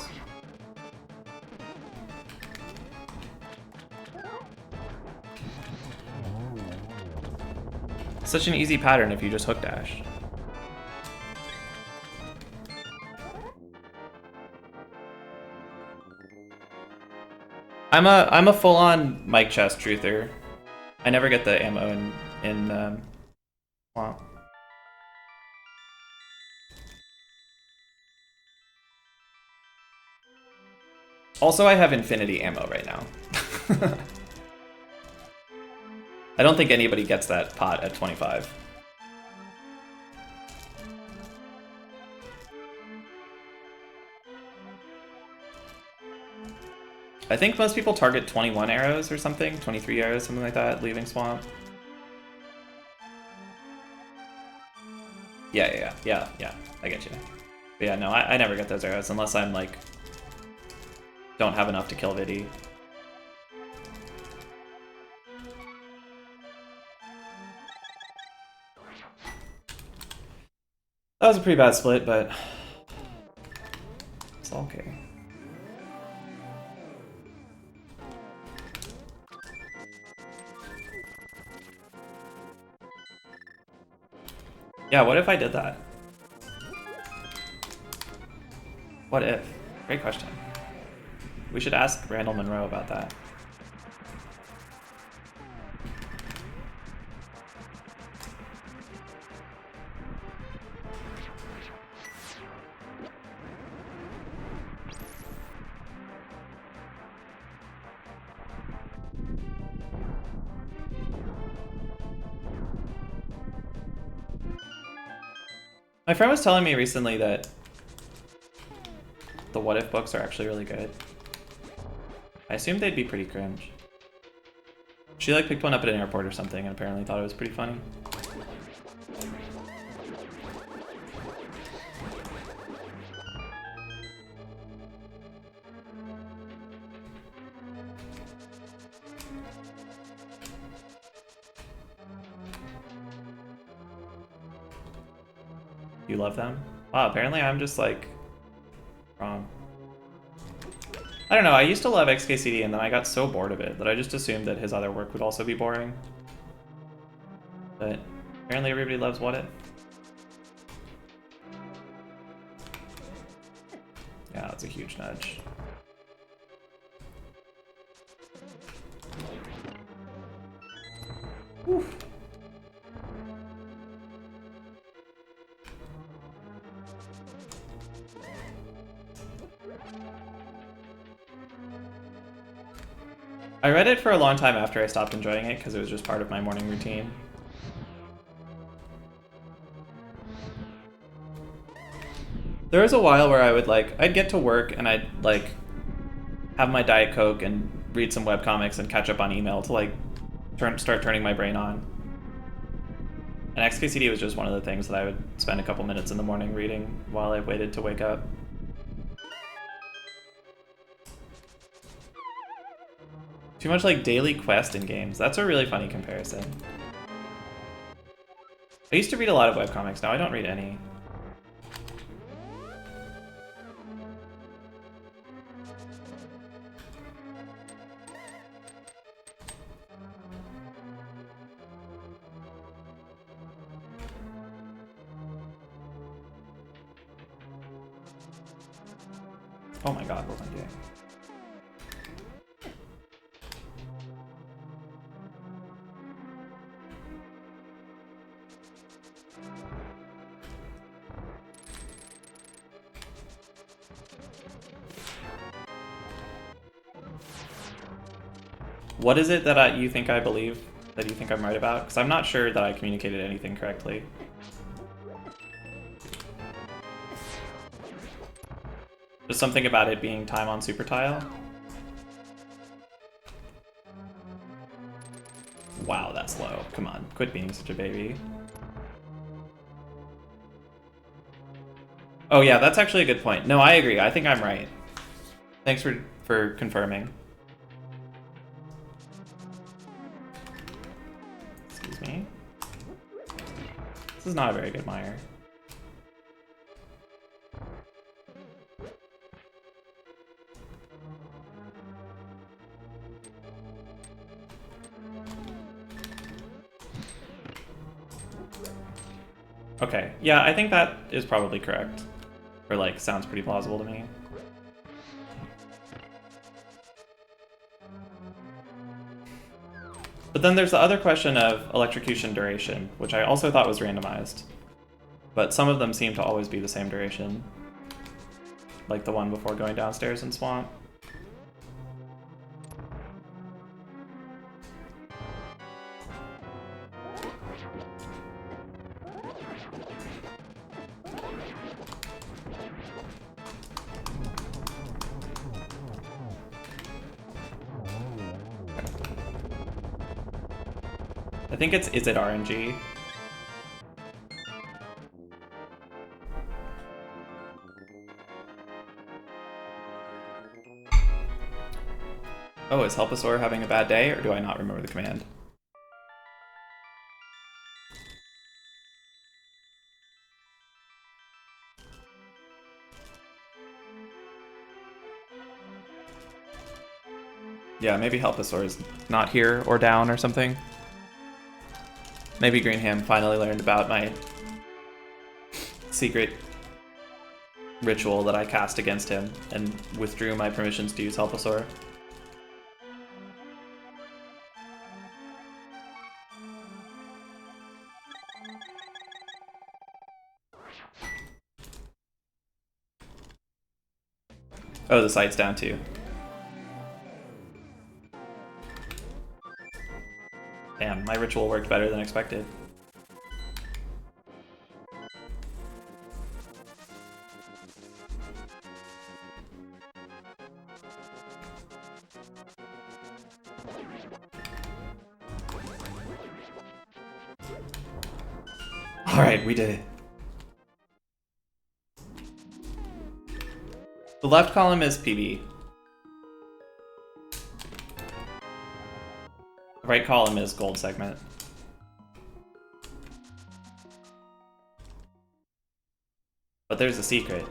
Such an easy pattern if you just hook dash. I'm a full-on mic chest truther. I never get the ammo in Swamp. Also, I have infinity ammo right now. I don't think anybody gets that pot at 25. I think most people target 21 arrows or something, 23 arrows, something like that, leaving Swamp. Yeah, I get you. But yeah, no, I never get those arrows unless I'm like, don't have enough to kill Vidi. That was a pretty bad split, but it's all okay. Yeah, what if I did that? What if? Great question. We should ask Randall Monroe about that. My friend was telling me recently that the What If books are actually really good. I assumed they'd be pretty cringe. She like picked one up at an airport or something and apparently thought it was pretty funny. You love them? Wow, apparently I'm just like wrong. I don't know, I used to love XKCD and then I got so bored of it that I just assumed that his other work would also be boring. But apparently everybody loves What If. Yeah, that's a huge nudge. Oof. I read it for a long time after I stopped enjoying it because it was just part of my morning routine. There was a while where I would I'd get to work and I'd have my Diet Coke and read some webcomics and catch up on email to start turning my brain on. And XKCD was just one of the things that I would spend a couple minutes in the morning reading while I waited to wake up. Too much like daily quest in games. That's a really funny comparison. I used to read a lot of webcomics, now I don't read any. Oh my god, what am I doing? What is it that you think I believe, that you think I'm right about? Because I'm not sure that I communicated anything correctly. Just something about it being time on Super Tile. Wow, that's low. Come on, quit being such a baby. Oh yeah, that's actually a good point. No, I agree. I think I'm right. Thanks for confirming. This is not a very good mire. Okay, yeah, I think that is probably correct. Or, like, sounds pretty plausible to me. But then there's the other question of electrocution duration, which I also thought was randomized. But some of them seem to always be the same duration. Like the one before going downstairs in Swamp. I think it's, is it RNG? Oh, is Helposaur having a bad day, or do I not remember the command? Yeah, maybe Helposaur is not here or down or something. Maybe Greenham finally learned about my secret ritual that I cast against him and withdrew my permissions to use Helposaur. Oh, the sight's down too. Damn, my ritual worked better than expected. Alright, we did it. The left column is PB. The right column is gold segment. But there's a secret.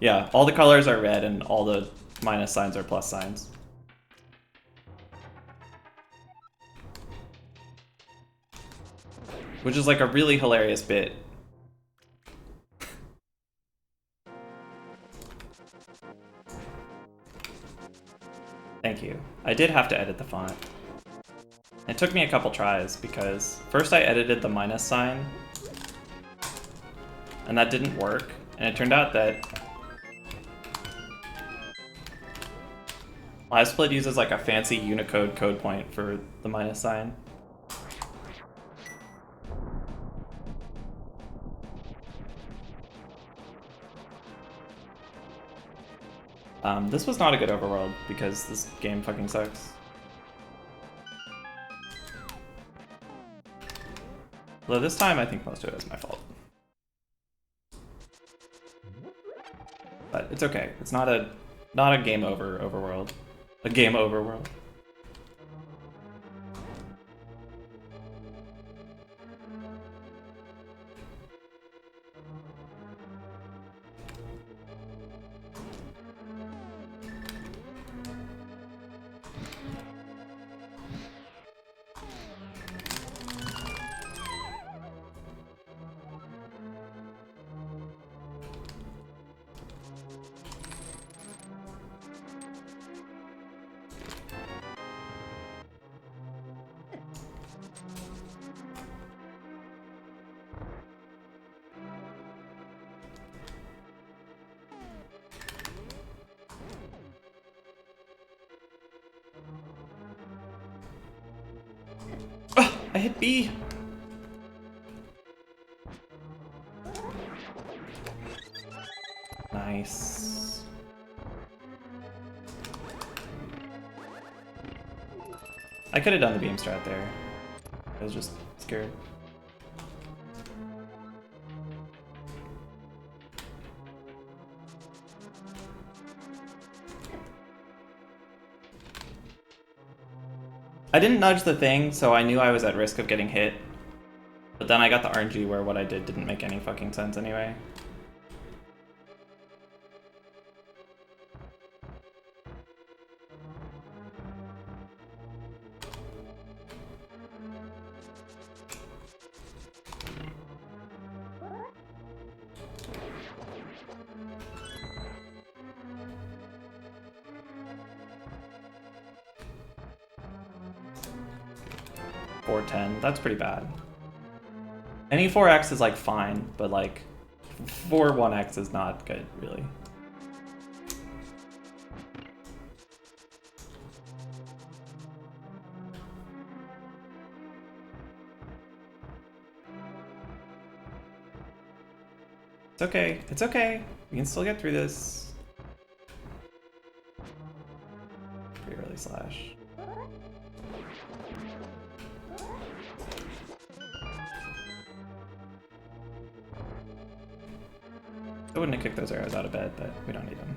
Yeah, all the colors are red and all the minus signs are plus signs. Which is like a really hilarious bit. Thank you. I did have to edit the font. It took me a couple tries because first I edited the minus sign and that didn't work, and it turned out that LiveSplit uses like a fancy Unicode code point for the minus sign. This was not a good overworld because this game fucking sucks. Although this time I think most of it is my fault. But it's okay. It's not a game over overworld. A game over world. I hit B. Nice. I could have done the beam strat there. I was just scared. I didn't nudge the thing, so I knew I was at risk of getting hit. But then I got the RNG where what I did didn't make any fucking sense anyway. That's pretty bad. Any 4x is like fine, but like 4-1x is not good, really. It's okay. It's okay. We can still get through this. Pretty early slash. I wouldn't have kicked those arrows out of bed, but we don't need them.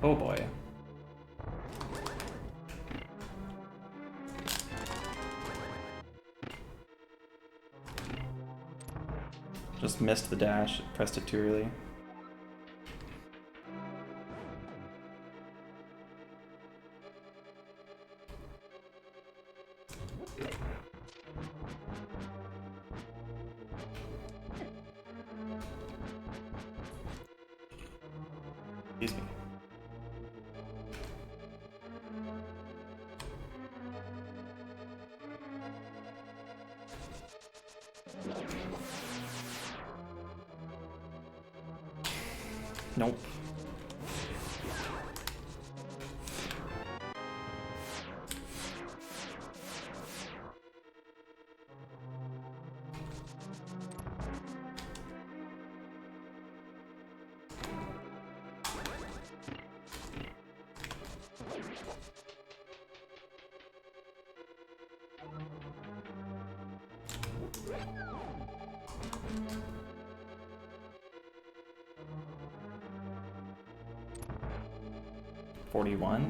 Oh boy. Just missed the dash, pressed it too early. Excuse me. Nope. $41.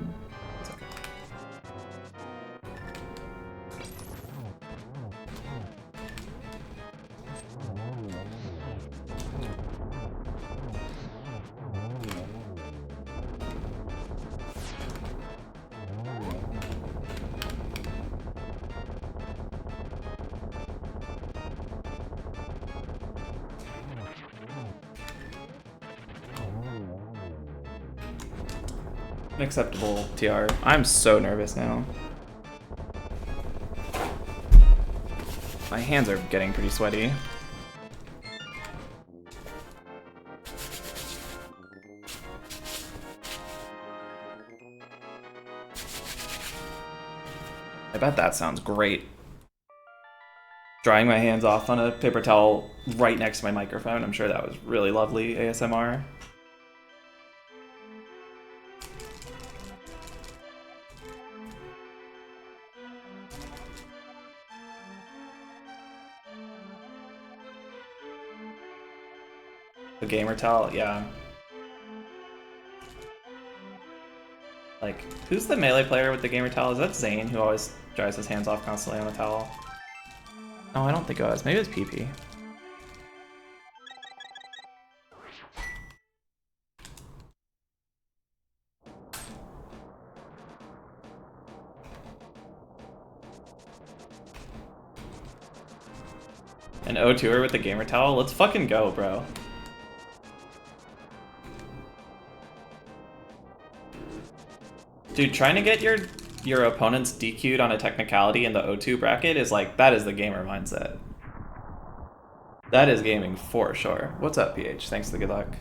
It's okay. Acceptable TR. I'm so nervous now. My hands are getting pretty sweaty. I bet that sounds great. Drying my hands off on a paper towel right next to my microphone. I'm sure that was really lovely ASMR. The gamer towel, yeah. Like, who's the melee player with the gamer towel? Is that Zane, who always dries his hands off constantly on the towel? No, I don't think it was. Maybe it's PP. An O2er with the gamer towel? Let's fucking go, bro. Dude, trying to get your opponents DQ'd on a technicality in the O2 bracket is like, that is the gamer mindset. That is gaming for sure. What's up, PH? Thanks for the good luck.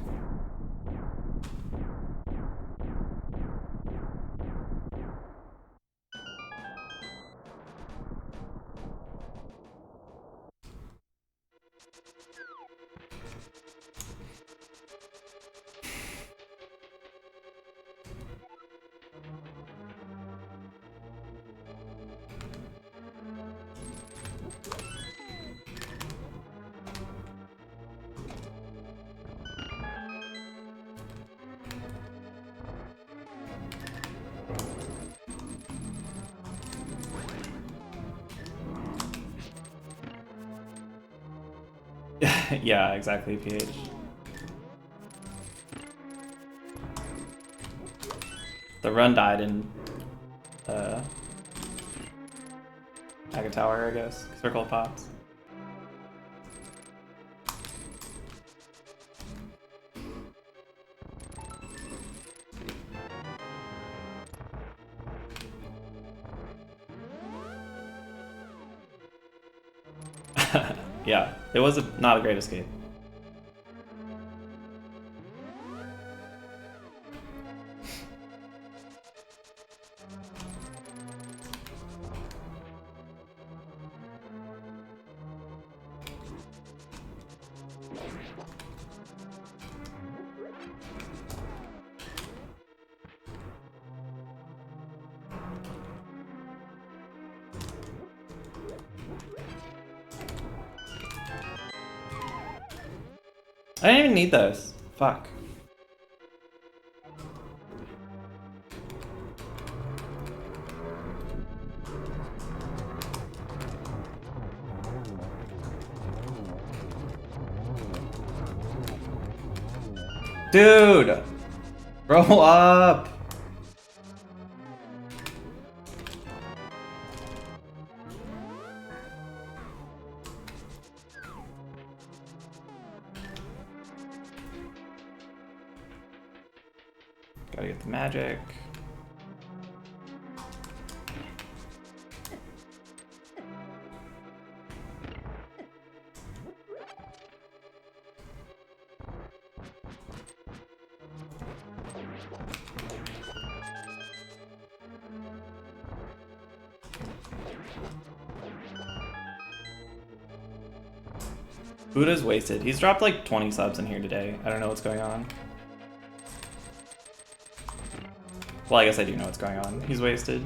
Yeah, exactly, PH. The run died in Agate Tower, I guess. Circle of Pots. Yeah, it was not a great escape. I didn't even need those. Fuck. Dude! Grow up! Gotta get the magic. Buddha's wasted. He's dropped like 20 subs in here today. I don't know what's going on. Well, I guess I do know what's going on. He's wasted.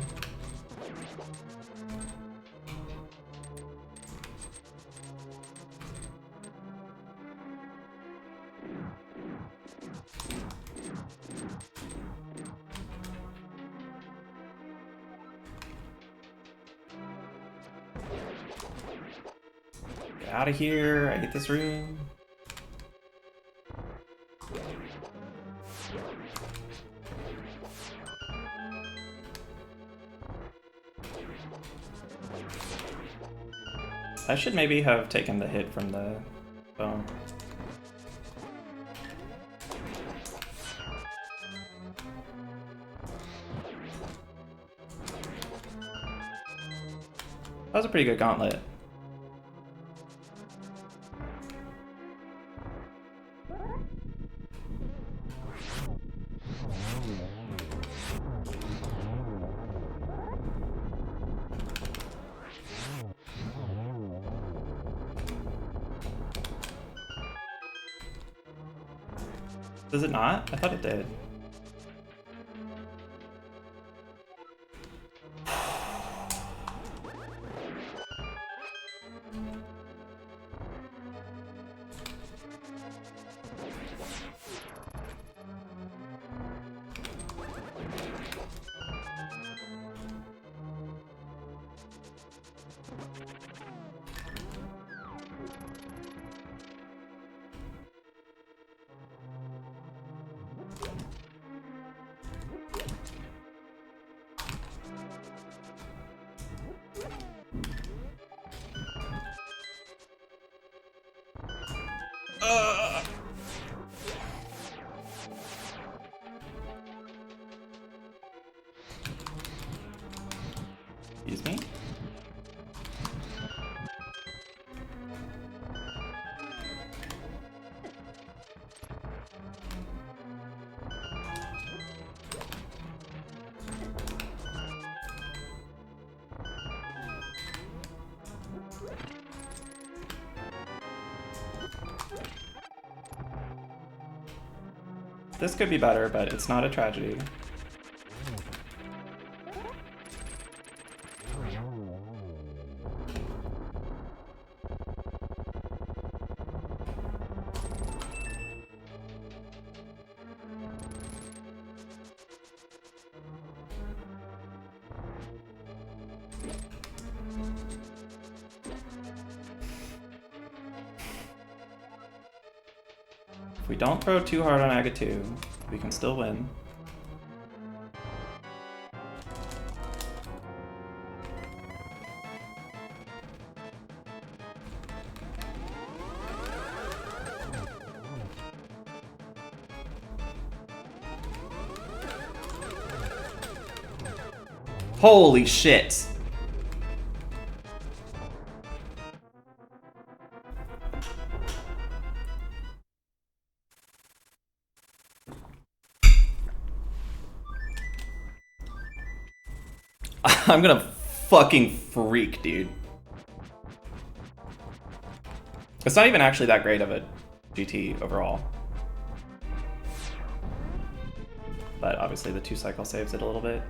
Get out of here. I hate this room. I should maybe have taken the hit from the bone. That was a pretty good gauntlet. Does it not? I thought it did. Excuse me? This could be better, but it's not a tragedy. If we don't throw too hard on Aga 2, we can still win. Holy shit! I'm gonna fucking freak, dude. It's not even actually that great of a GT overall. But obviously the 2-cycle saves it a little bit.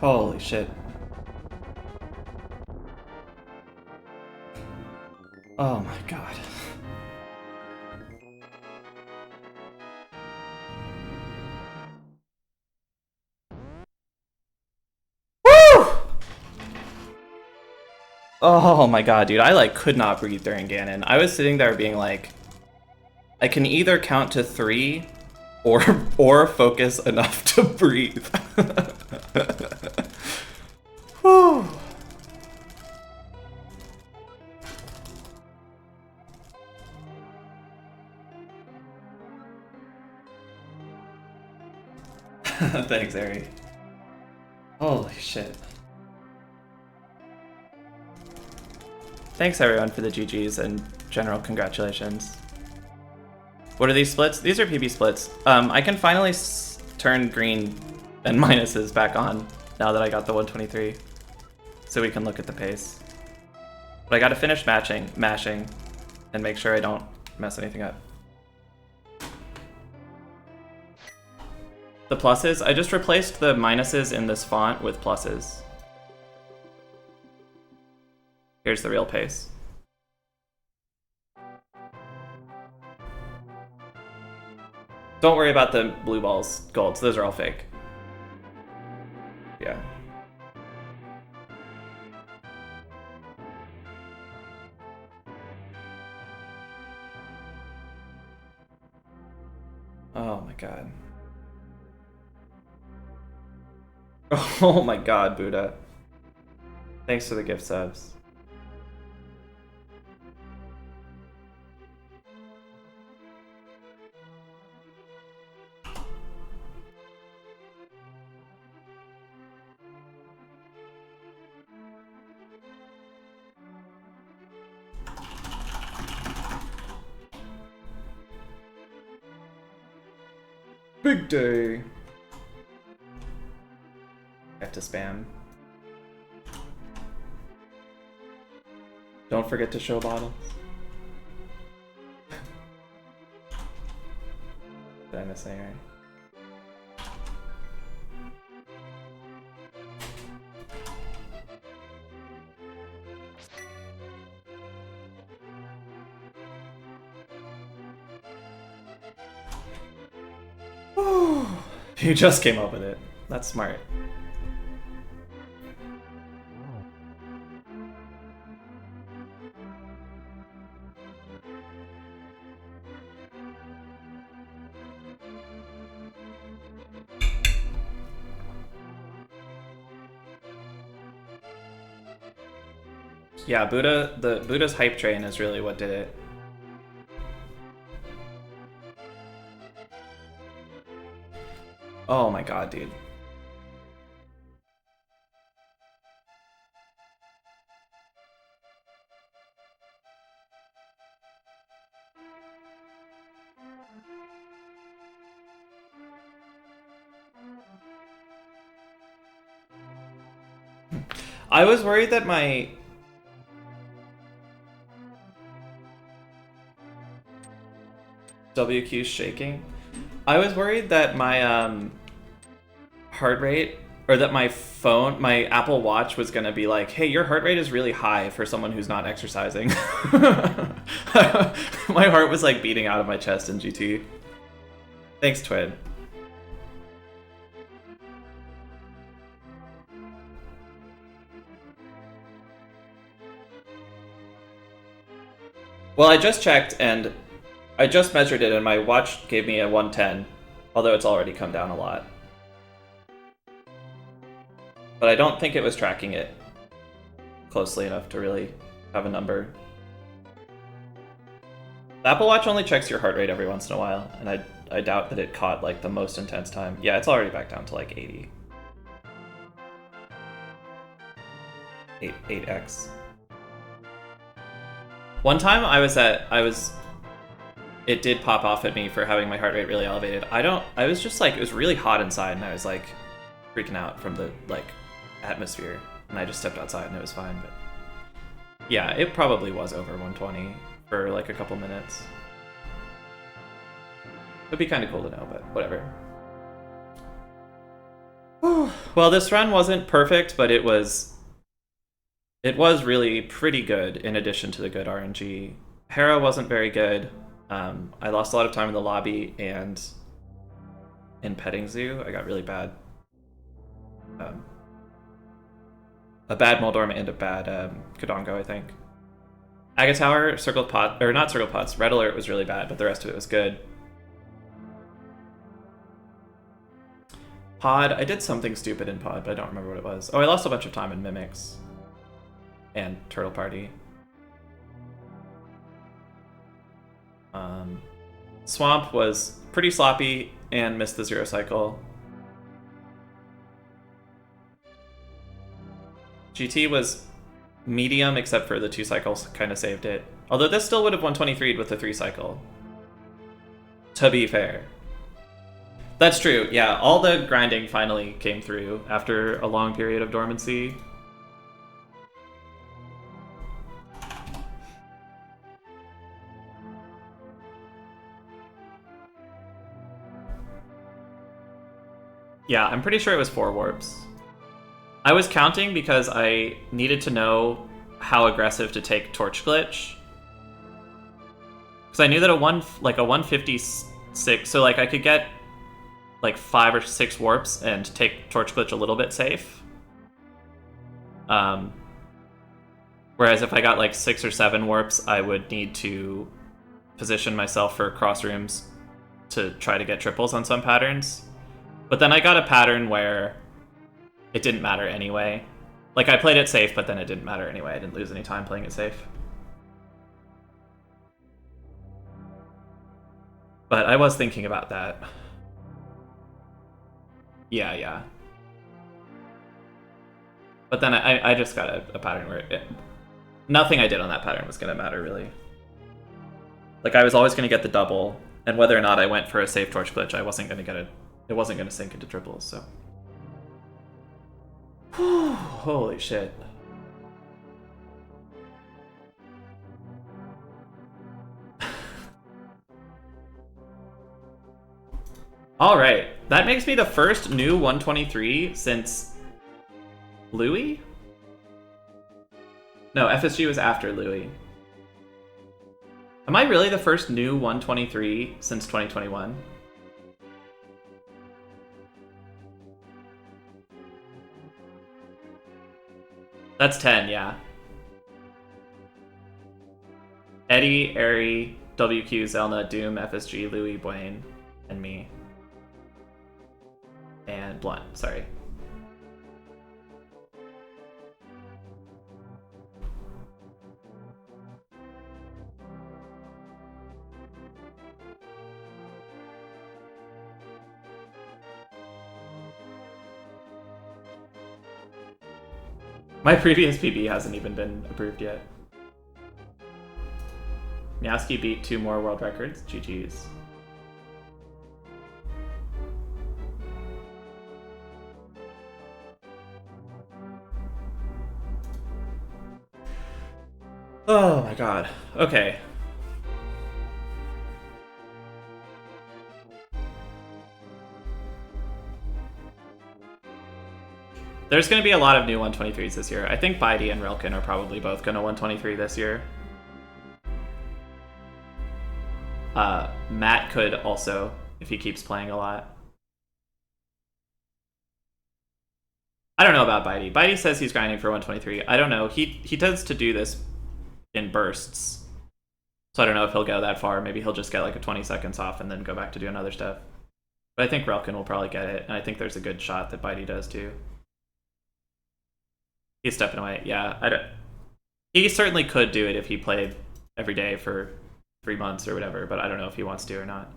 Holy shit. Oh my god. Woo! Oh my god, dude. I like could not breathe during Ganon. I was sitting there being like, I can either count to 3 or focus enough to breathe. Whew. Thanks, Ari. Holy shit. Thanks everyone for the GGs and general congratulations. What are these splits? These are PB splits. I can finally turn green and minuses back on now that I got the 123. So we can look at the pace. But I gotta finish mashing, and make sure I don't mess anything up. The pluses, I just replaced the minuses in this font with pluses. Here's the real pace. Don't worry about the blue balls, golds. Those are all fake. Yeah. Oh my god. Oh my god, Buddha. Thanks for the gift subs. Big day. I have to spam. Don't forget to show bottles. Did I miss anything? You just came up with it. That's smart. Yeah, Buddha's hype train is really what did it. Oh my god, dude. I was worried that my... WQ's shaking. I was worried that my heart rate, or that my phone, my Apple Watch was gonna be like, hey, your heart rate is really high for someone who's not exercising. My heart was like beating out of my chest in GT. Thanks, Twid. Well, I just checked and I just measured it and my watch gave me a 110, although it's already come down a lot. But I don't think it was tracking it closely enough to really have a number. The Apple Watch only checks your heart rate every once in a while, and I doubt that it caught like the most intense time. Yeah, it's already back down to like 80. 8x. One time it did pop off at me for having my heart rate really elevated. I was just like, it was really hot inside and I was like freaking out from the like atmosphere, and I just stepped outside and it was fine. But yeah, it probably was over 120 for like a couple minutes. It'd be kind of cool to know, but whatever. Well, this run wasn't perfect, but it was really pretty good in addition to the good RNG. Hera wasn't very good. I lost a lot of time in the lobby and in Petting Zoo. I got really bad. A bad Moldorm and a bad Kodongo, I think. Agatower, Circled Pot, or not Circled Pots, Red Alert was really bad, but the rest of it was good. Pod, I did something stupid in Pod, but I don't remember what it was. Oh, I lost a bunch of time in Mimics. And Turtle Party. Swamp was pretty sloppy and missed the 0 cycle. GT was medium except for the 2 cycles, kind of saved it. Although this still would have 123'd with the 3 cycle. To be fair. That's true, yeah, all the grinding finally came through after a long period of dormancy. Yeah, I'm pretty sure it was 4 warps. I was counting because I needed to know how aggressive to take Torch Glitch. Because I knew that a 156, so like I could get like 5 or 6 warps and take Torch Glitch a little bit safe. Whereas if I got like 6 or 7 warps, I would need to position myself for cross rooms to try to get triples on some patterns. But then I got a pattern where it didn't matter anyway. Like, I played it safe, but then it didn't matter anyway. I didn't lose any time playing it safe. But I was thinking about that. Yeah. But then I just got a pattern where nothing I did on that pattern was going to matter, really. Like, I was always going to get the double, and whether or not I went for a safe Torch Glitch, I wasn't going to get it. It wasn't going to sink into triples, so... Whew, holy shit. Alright, that makes me the first new 123 since... Louis? No, FSG was after Louis. Am I really the first new 123 since 2021? That's 10, yeah. Eddie, Airy, WQ, Zelna, Doom, FSG, Louis, Blaine, and me. And Blunt, sorry. My previous PB hasn't even been approved yet. Miaski beat 2 more world records. GG's. Oh my god. Okay. There's going to be a lot of new 123s this year. I think Bidey and Rilken are probably both going to 123 this year. Matt could also, if he keeps playing a lot. I don't know about Bidey. Bidey says he's grinding for 123. I don't know. He tends to do this in bursts. So I don't know if he'll go that far. Maybe he'll just get like a 20 seconds off and then go back to doing other stuff. But I think Relkin will probably get it, and I think there's a good shot that Bidey does too. He's stepping away. Yeah, he certainly could do it if he played every day for 3 months or whatever, but I don't know if he wants to or not.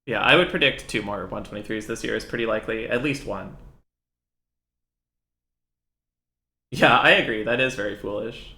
Yeah, I would predict 2 more 123s this year is pretty likely. At least 1. Yeah, I agree. That is very foolish.